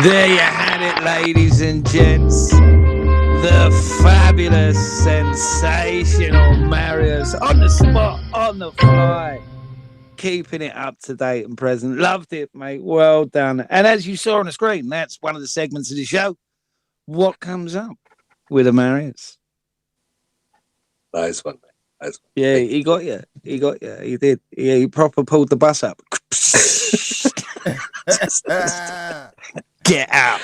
There you had it, ladies and gents. The fabulous, sensational Marius on the spot, on the fly, keeping it up to date and present. Loved it, mate. Well done. And as you saw on the screen, that's one of the segments of the show. What comes up with a Marius? Nice one, mate. Nice one. Yeah, he got you. He got you. He did. He proper pulled the bus up. Get out.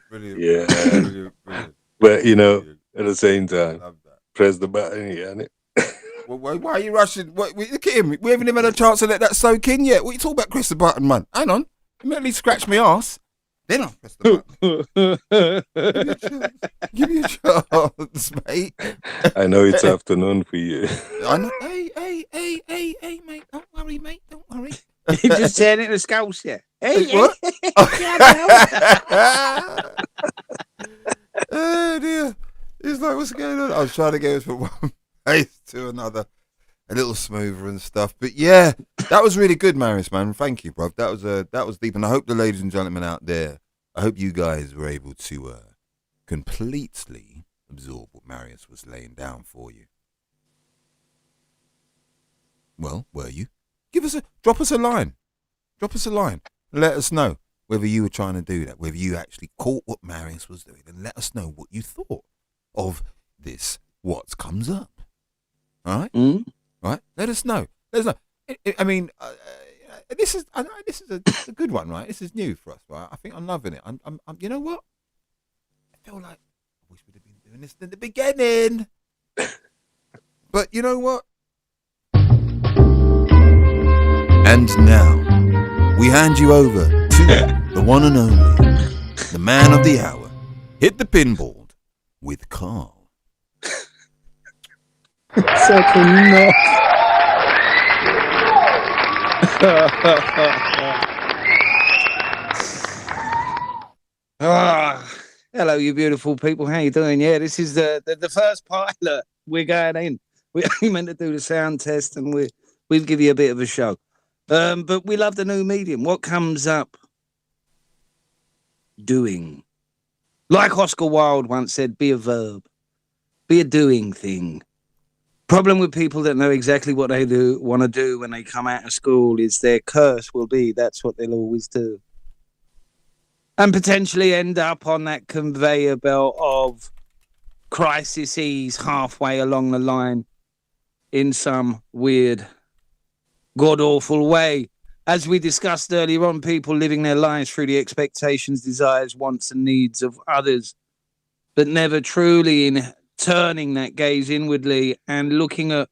Brilliant. Yeah. Brilliant. But, you know, at the same time, press the button, yeah. Well, why are you rushing? Look at him. We haven't even had a chance to let that soak in yet. What are you talking about, press the button, man? Hang on. You at least scratch my ass. Then I'll press the button. Give me a chance, mate. I know it's afternoon for you. I know. Hey, mate. Don't worry, mate. Don't worry. You just turn it to skulls, yeah. Hey, What? yeah. Oh dear. It's like, what's going on? I was trying to go from one place to another, a little smoother and stuff. But yeah, that was really good, Marius, man. Thank you, bro. That was deep, and I hope the ladies and gentlemen out there, I hope you guys were able to completely absorb what Marius was laying down for you. Well, were you? Drop us a line. Drop us a line. Let us know whether you were trying to do that, whether you actually caught what Marius was doing, and let us know what you thought of this. What comes up? All right, All right. Let us know. I mean, this is a good one, right? This is new for us, right? I think I'm loving it. I'm you know what? I feel like I wish we'd have been doing this in the beginning. But you know what? And now, we hand you over to the one and only, the man of the hour. Hit the pinboard with Karl. Second knock. Hello, you beautiful people. How you doing? Yeah, this is the first pilot. We're going in. We only meant to do the sound test, and we'll give you a bit of a show. But we love the new medium. What comes up? Doing. Like Oscar Wilde once said, be a verb. Be a doing thing. Problem with people that know exactly what they want to do when they come out of school is their curse will be that's what they'll always do. And potentially end up on that conveyor belt of crises halfway along the line in some weird, god-awful way. As we discussed earlier on, people living their lives through the expectations, desires, wants and needs of others, but never truly in turning that gaze inwardly and looking at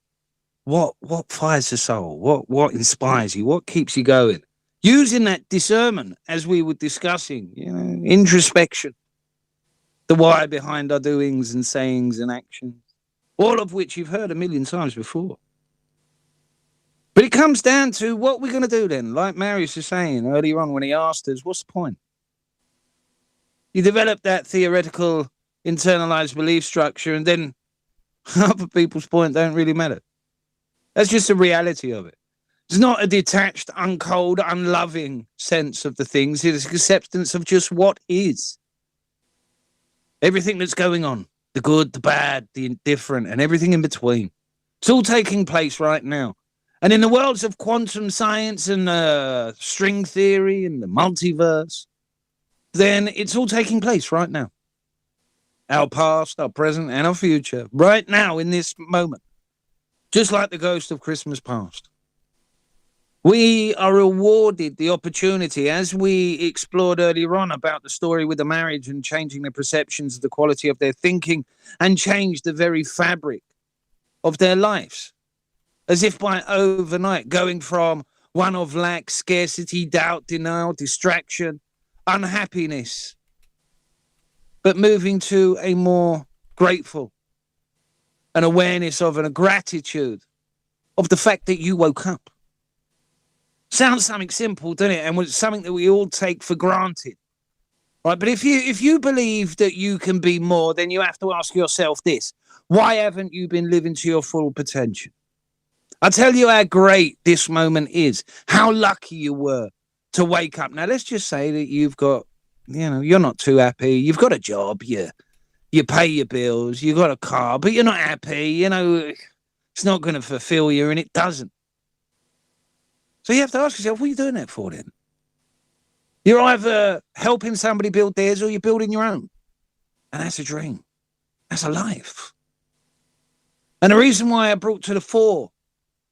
what fires the soul, what inspires you, what keeps you going. Using that discernment, as we were discussing, introspection, the why behind our doings and sayings and actions, all of which you've heard a million times before. But it comes down to what we're going to do then. Like Marius was saying earlier on when he asked us, what's the point? You develop that theoretical internalized belief structure and then other people's point don't really matter. That's just the reality of it. It's not a detached, uncold, unloving sense of the things. It's acceptance of just what is. Everything that's going on, the good, the bad, the indifferent, and everything in between. It's all taking place right now. And in the worlds of quantum science and string theory and the multiverse, then it's all taking place right now. Our past, our present, and our future, right now in this moment. Just like the ghost of Christmas past. We are awarded the opportunity, as we explored earlier on about the story with the marriage and changing their perceptions of the quality of their thinking and change the very fabric of their lives. As if by overnight, going from one of lack, scarcity, doubt, denial, distraction, unhappiness, but moving to a more grateful, an awareness of and a gratitude of the fact that you woke up. Sounds something simple, doesn't it? And it's something that we all take for granted, right? But if you believe that you can be more, then you have to ask yourself this: why haven't you been living to your full potential? I'll tell you how great this moment is, how lucky you were to wake up. Now, let's just say that you've got, you're not too happy. You've got a job, you pay your bills, you got a car, but you're not happy. It's not going to fulfill you, and it doesn't. So you have to ask yourself, what are you doing that for then? You're either helping somebody build theirs or you're building your own. And that's a dream. That's a life. And the reason why I brought to the fore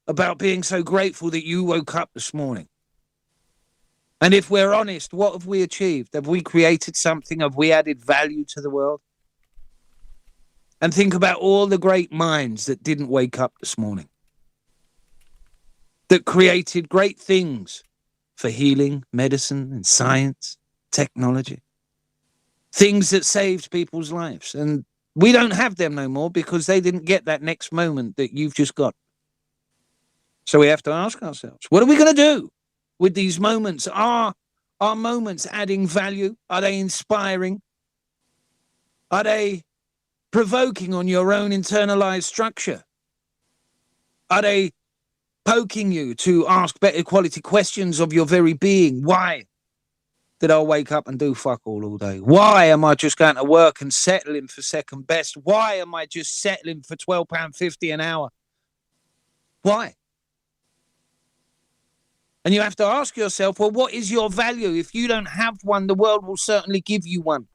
about being so grateful that you woke up this morning. And if we're honest, what have we achieved? Have we created something? Have we added value to the world? And think about all the great minds that didn't wake up this morning, that created great things for healing, medicine, and science. technology, things that saved people's lives. And we don't have them no more because they didn't get that next moment that you've just got. So we have to ask ourselves, what are we going to do with these moments? Are moments adding value? Are they inspiring? Are they provoking on your own internalized structure? Are they poking you to ask better quality questions of your very being? Why did I wake up and do fuck all day? Why am I just going to work and settling for second best? Why am I just settling for £12.50 an hour? Why? And you have to ask yourself, well, what is your value? If you don't have one, the world will certainly give you one.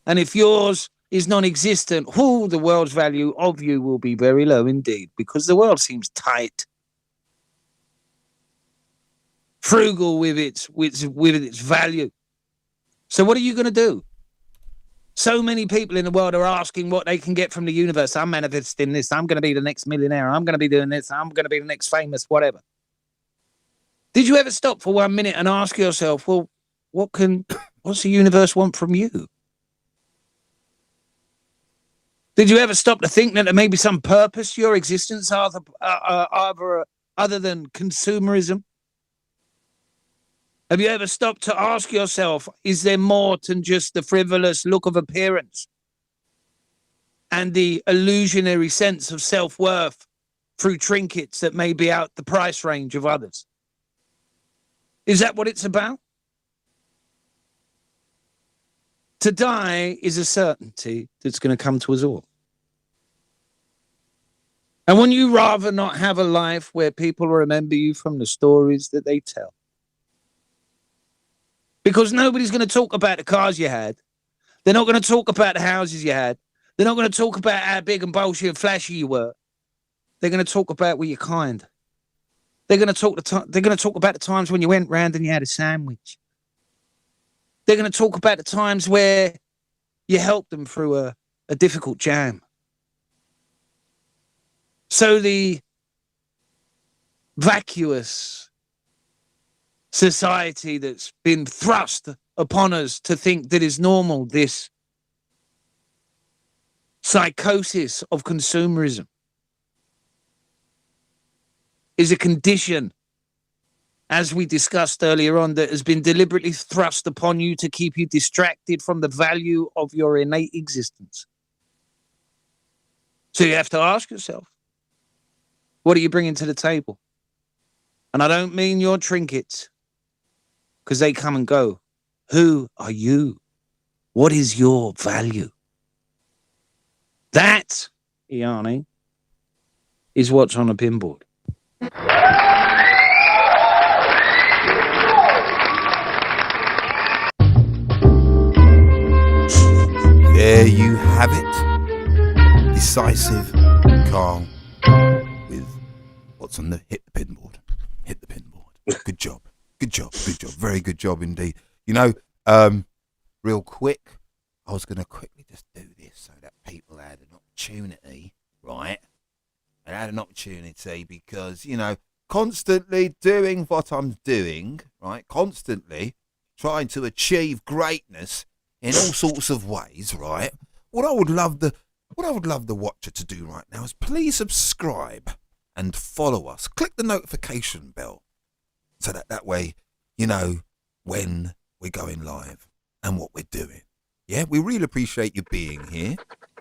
And if yours is non-existent, the world's value of you will be very low indeed, because the world seems tight, frugal with its value. So what are you going to do? So many people in the world are asking what they can get from the universe. I'm manifesting this. I'm going to be the next millionaire. I'm going to be doing this. I'm going to be the next famous, whatever. Did you ever stop for 1 minute and ask yourself, well, what's the universe want from you? Did you ever stop to think that there may be some purpose to your existence other than consumerism? Have you ever stopped to ask yourself, is there more than just the frivolous look of appearance and the illusionary sense of self-worth through trinkets that may be out the price range of others? Is that what it's about? To die is a certainty that's going to come to us all. And wouldn't you rather not have a life where people remember you from the stories that they tell? Because nobody's going to talk about the cars you had. They're not going to talk about the houses you had. They're not going to talk about how big and bulgy and flashy you were. They're going to talk about were you kind. They're going to talk about the times when you went round and you had a sandwich. They're going to talk about the times where you helped them through a difficult jam. So the vacuous society that's been thrust upon us to think that is normal, this psychosis of consumerism, is a condition, as we discussed earlier on, that has been deliberately thrust upon you to keep you distracted from the value of your innate existence. So you have to ask yourself, what are you bringing to the table? And I don't mean your trinkets, because they come and go. Who are you? What is your value? That, Iheanyi, is what's on a pinboard. There you have it. Decisive, Karl, with what's on the hit the pinboard. Hit the pinboard. Good job. Good job. Good job. Very good job indeed. You know, real quick, I was going to quickly just do this so that people had an opportunity, right? And had an opportunity because, you know, constantly doing what I'm doing, right? Constantly trying to achieve greatness in all sorts of ways, right? What I would love the watcher to do right now is please subscribe and follow us. Click the notification bell so that way, you know, when we're going live and what we're doing. Yeah, we really appreciate you being here.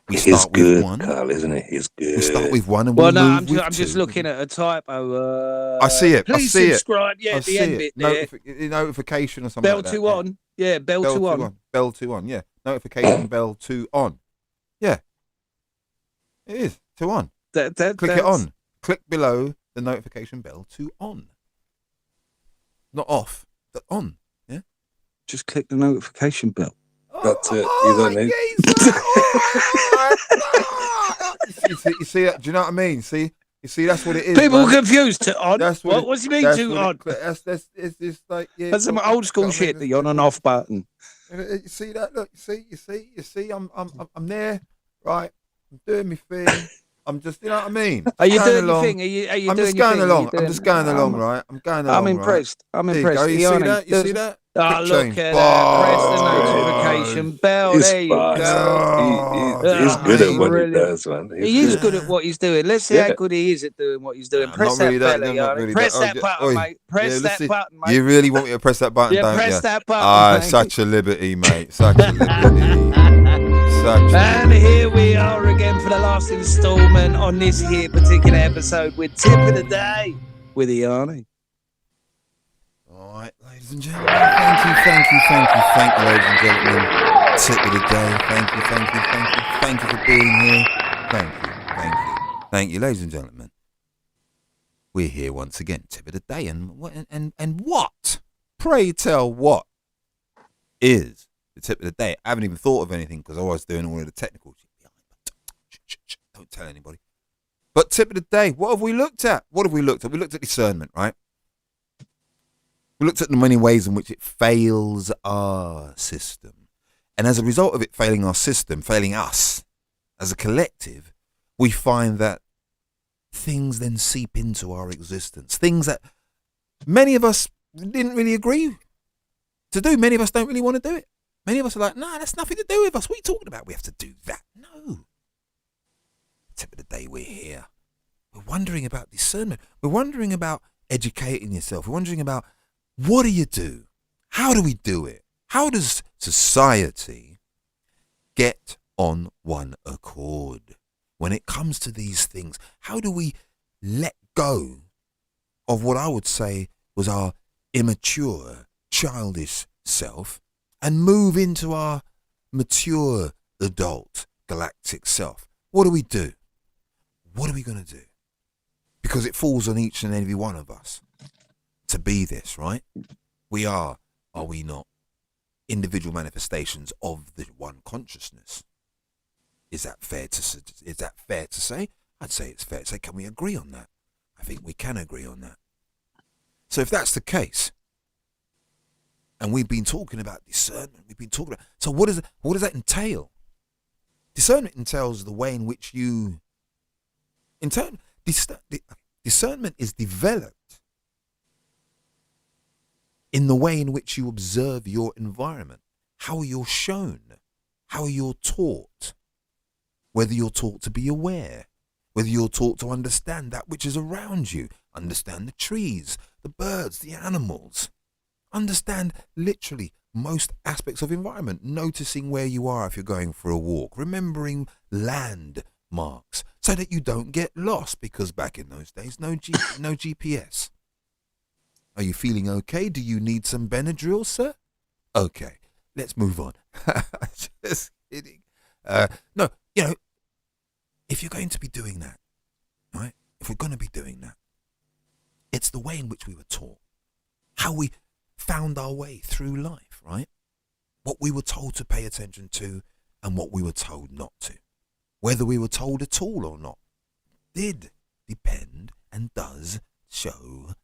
We start with one, Karl, isn't it? It's good. We start with one and well, we'll no, move with I'm two. just looking at a typo. I see it. Please I see subscribe. it. Yeah, the end bit there. Notification or something Bell like that. to on. Yeah, bell to on. Bell to on. Yeah, notification bell to on. Yeah, it is to on. Click it on. Click below the notification bell to on. Not off, but on. Yeah. Just click the notification bell. That's it. You don't need. You see that? Do you know what I mean? See, you see, that's what it is. People man. confused to on. That's what does he mean to on? That's it's like yeah. That's some old school shit. The on and off button. You see that? Look, you see. I'm there, right? I'm doing my thing. I'm just, you know what I mean? Are you doing your thing? Are you I'm doing just your going thing? along. I'm just going along, right? I'm going along. I'm impressed. Right? I'm impressed. You see that? You see that? Oh, Quick look change. at that. Press the Bars. notification bell. He's There you fast. go. He's Ah, good at what he brilliant. does, man. He's He is good. good at what he's doing. Let's see how good he is at doing what he's doing. Press Not that really that. bell, Not Iheanyi. really Press that. that button, mate. Press let's see. that button, mate. You really want me to press that button, Yeah, don't press you? that button, mate. Such a liberty, mate. Such a liberty. Such a And here we are again for the last instalment on this here particular episode with Tip of the Day with Iheanyi. All right, ladies and gentlemen, thank you, ladies and gentlemen. Tip of the day, thank you for being here. Thank you, ladies and gentlemen. We're here once again, tip of the day, and what? Pray tell, what is the tip of the day? I haven't even thought of anything because I was doing all of the technical shit. Don't tell anybody. But tip of the day, what have we looked at? We looked at discernment, right? We looked at the many ways in which it fails our system. And as a result of it failing our system, failing us as a collective, we find that things then seep into our existence. Things that many of us didn't really agree to do. Many of us don't really want to do it. Many of us are like, nah, that's nothing to do with us. What are you talking about? We have to do that. No. Tip of the day, we're here. We're wondering about discernment. We're wondering about educating yourself. We're wondering about, what do you do? How do we do it? How does society get on one accord when it comes to these things? How do we let go of what I would say was our immature, childish self and move into our mature, adult, galactic self? What do we do? What are we going to do? Because it falls on each and every one of us to be this, right? We are we not, individual manifestations of the one consciousness? Is that fair to say? I'd say it's fair to say. Can we agree on that? I think we can agree on that. So if that's the case, and we've been talking about discernment, so what does that entail? Discernment entails the way in which you, discernment is developed in the way in which you observe your environment, how you're shown, how you're taught, whether you're taught to be aware, whether you're taught to understand that which is around you, understand the trees, the birds, the animals, understand literally most aspects of environment, noticing where you are if you're going for a walk, remembering landmarks so that you don't get lost, because back in those days, no GPS. Are you feeling okay? Do you need some Benadryl, sir? Okay, let's move on. Just kidding. No, if you're going to be doing that, right? If we're going to be doing that, it's the way in which we were taught, how we found our way through life, right? What we were told to pay attention to and what we were told not to. Whether we were told at all or not did depend and does show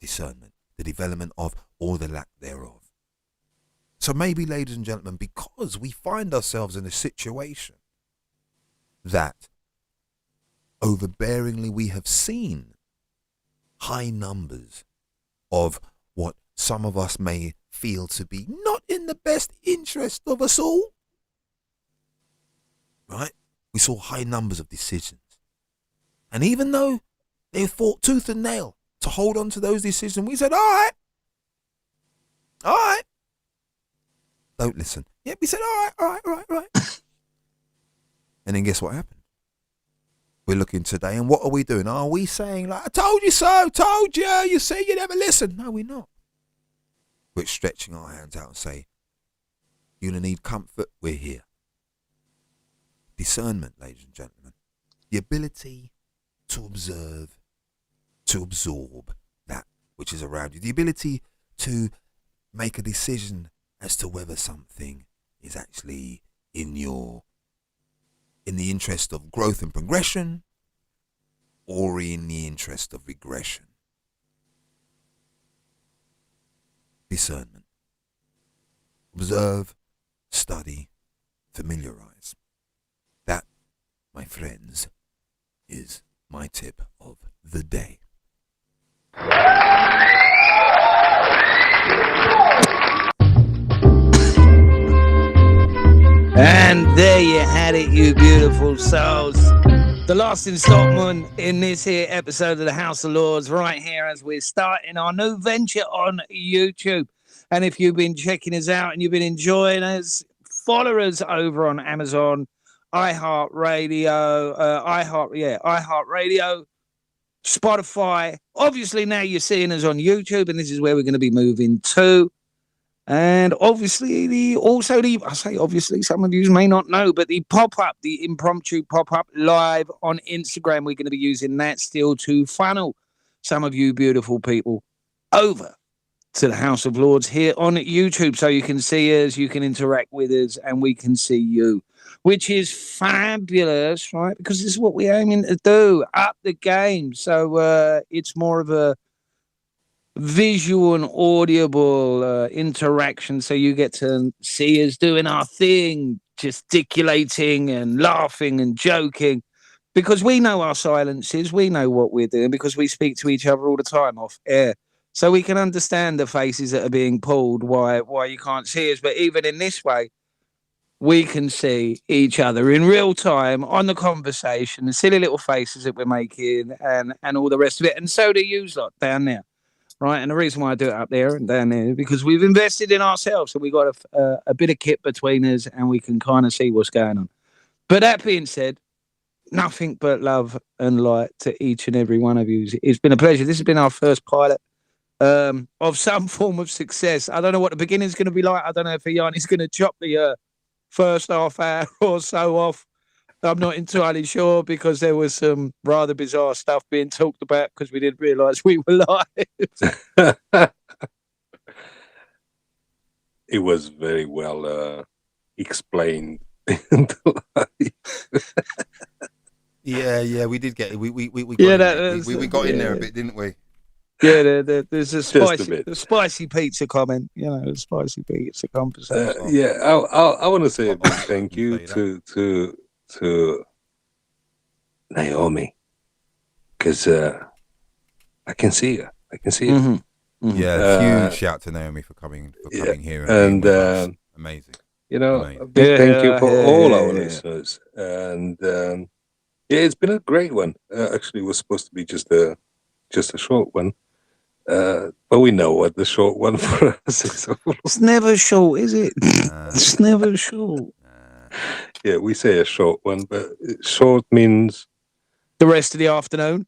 discernment, the development of or the lack thereof. So maybe, ladies and gentlemen, because we find ourselves in a situation that overbearingly we have seen high numbers of what some of us may feel to be not in the best interest of us all, right? We saw high numbers of decisions. And even though they fought tooth and nail to hold on to those decisions, we said, all right. Don't listen. Yeah, we said, all right. And then guess what happened? We're looking today, and what are we doing? Are we saying, like, I told you so, told you, you say you never listen? No, we're not. We're stretching our hands out and say, you're going to need comfort, we're here. Discernment, ladies and gentlemen. The ability to observe, to absorb that which is around you. The ability to make a decision as to whether something is actually in the interest of growth and progression or in the interest of regression. Discernment. Observe, study, familiarize. That, my friends, is my tip of the day. And there you had it, you beautiful souls. The last installment in this here episode of the House of Lords, right here as we're starting our new venture on YouTube. And if you've been checking us out and you've been enjoying us, follow us over on Amazon, iHeartRadio, iHeartRadio, Spotify. Obviously, now you're seeing us on YouTube, and this is where we're going to be moving to. And obviously, I say obviously, some of you may not know, but the pop-up, the impromptu pop-up live on Instagram, we're going to be using that still to funnel some of you beautiful people over to the House of Lords here on YouTube, so you can see us, you can interact with us, and we can see you, which is fabulous, right? Because this is what we're aiming to do, up the game. So it's more of a visual and audible interaction, so you get to see us doing our thing, gesticulating and laughing and joking, because we know our silences, we know what we're doing, because we speak to each other all the time off air, so we can understand the faces that are being pulled, why you can't see us. But even in this way, we can see each other in real time on the conversation, the silly little faces that we're making, and all the rest of it. And so do you lot down there. Right, and the reason why I do it up there and down there is because we've invested in ourselves, and we got a bit of kit between us, and we can kind of see what's going on. But that being said, nothing but love and light to each and every one of you. It's been a pleasure. This has been our first pilot of some form of success. I don't know what the beginning's going to be like. I don't know if Iheanyi's going to chop the first half hour or so off. I'm not entirely sure, because there was some rather bizarre stuff being talked about because we didn't realise we were live. It was very well explained. Yeah, we did get it. We got in there a bit, didn't we? Yeah, there's a spicy pizza comment. You know, a spicy pizza conversation. Yeah, I want to say a big thank you to Naomi, because I can see her. Mm-hmm. Mm-hmm. Yeah, huge shout to Naomi for coming here and amazing. You know, amazing. A big thank you for all our listeners. And it's been a great one. Actually, it was supposed to be just a short one, but we know what the short one for us is. It's never short, is it? It's never short. Yeah, we say a short one, but short means the rest of the afternoon.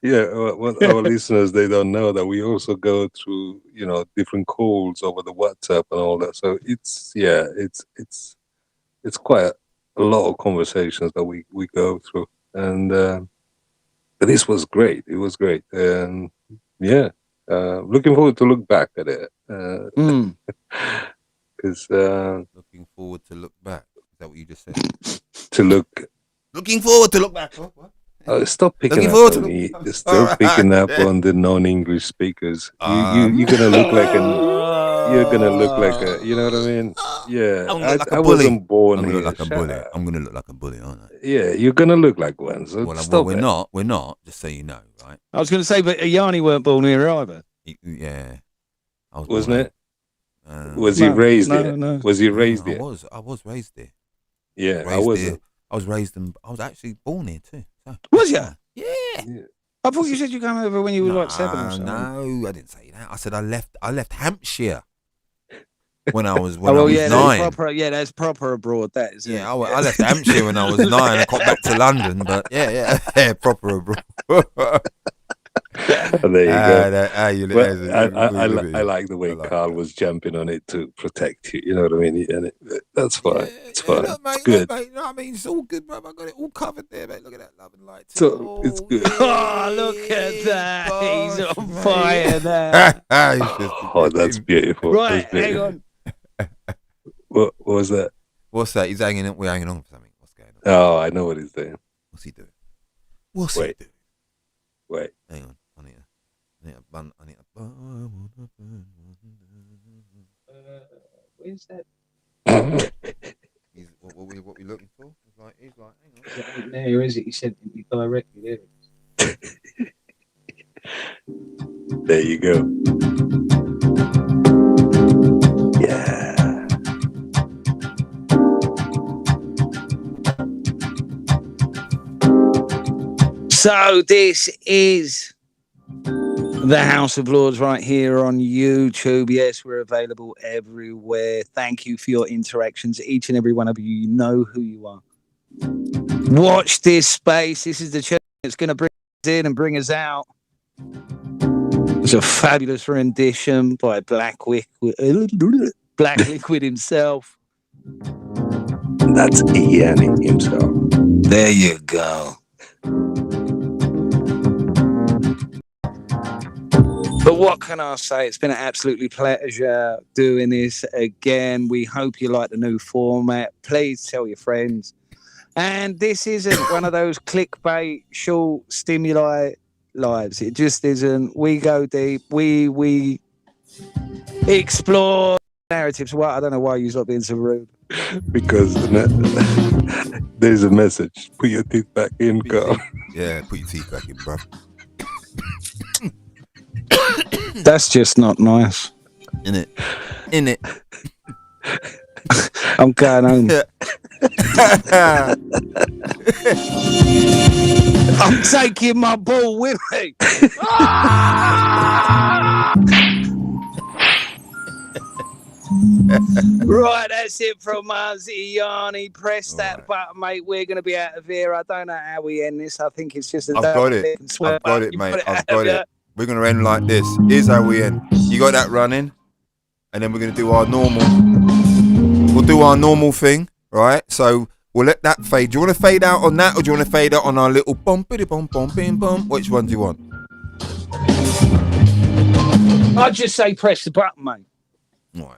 Yeah, well, our listeners, they don't know that we also go through, different calls over the WhatsApp and all that. So it's quite a lot of conversations that we go through, and but this was great. It was great, and looking forward to look back at it. Because looking forward to look back. Is that what you just said? Looking forward to look back. What? Oh, stop picking up on me. Stop picking up on the non-English speakers. You're gonna look like a. You know what I mean? Yeah, I wasn't born here. I'm gonna look like a bully, aren't I? Yeah, you're gonna look like one. So stop. We're not. We're not. Just so you know, right? I was gonna say, but Iheanyi weren't born here either. Yeah, wasn't it? Was he raised here? No. Was he raised here? I was raised there. Yeah, I was. I was raised in. I was actually born here too. So. Was you? Yeah. I thought you said you came over when you were like 7 or something. No, I didn't say that. I said I left Hampshire when I was 9. That's proper abroad. That is. Yeah, I left Hampshire when I was 9. I got back to London, but yeah, proper abroad. There you go. I like the way Karl was jumping on it to protect you. You know what I mean? And that's fine. It's fine. Look, mate, it's good. Mate, you know what I mean? It's all good, bro. I got it all covered there, mate. Look at that love and light. So it's good. Oh, look at that. He's on fire there. Oh, that's beautiful. Right, hang on. What was that? What's that? We're hanging on for something. What's going on? Oh, I know what he's doing. What's he doing? Wait. Hang on. I need a bun. Where's that? What we looking for? He's like, hang on. There is it. He sent it me directly. There you go. Yeah. So this is the House of Lords right here on YouTube. Yes, we're available everywhere. Thank you for your interactions. Each and every one of you, you know who you are. Watch this space. This is the church that's going to bring us in and bring us out. It's a fabulous rendition by Black Liquid himself. That's Iheanyi himself. There you go. But what can I say? It's been an absolutely pleasure doing this again. We hope you like the new format. Please tell your friends. And this isn't one of those clickbait, short stimuli lives. It just isn't. We go deep. We explore narratives. Well, I don't know why you're not being so rude. Because there's a message. Put your teeth back in, Carl. Yeah, put your teeth back in, bruv. That's just not nice. In it. I'm going home. I'm taking my ball with me. Right, that's it from us, Iheanyi. Press that button, mate. We're going to be out of here. I don't know how we end this. I think it's just a I've got it, mate. I've got it. We're going to end like this. Here's how we end. You got that running, and then we're going to do our normal. We'll do our normal thing, right? So we'll let that fade. Do you want to fade out on that, or do you want to fade out on our little bum, biddy bum, bum, bim, bum? Which one do you want? I'd just say press the button, mate. All right.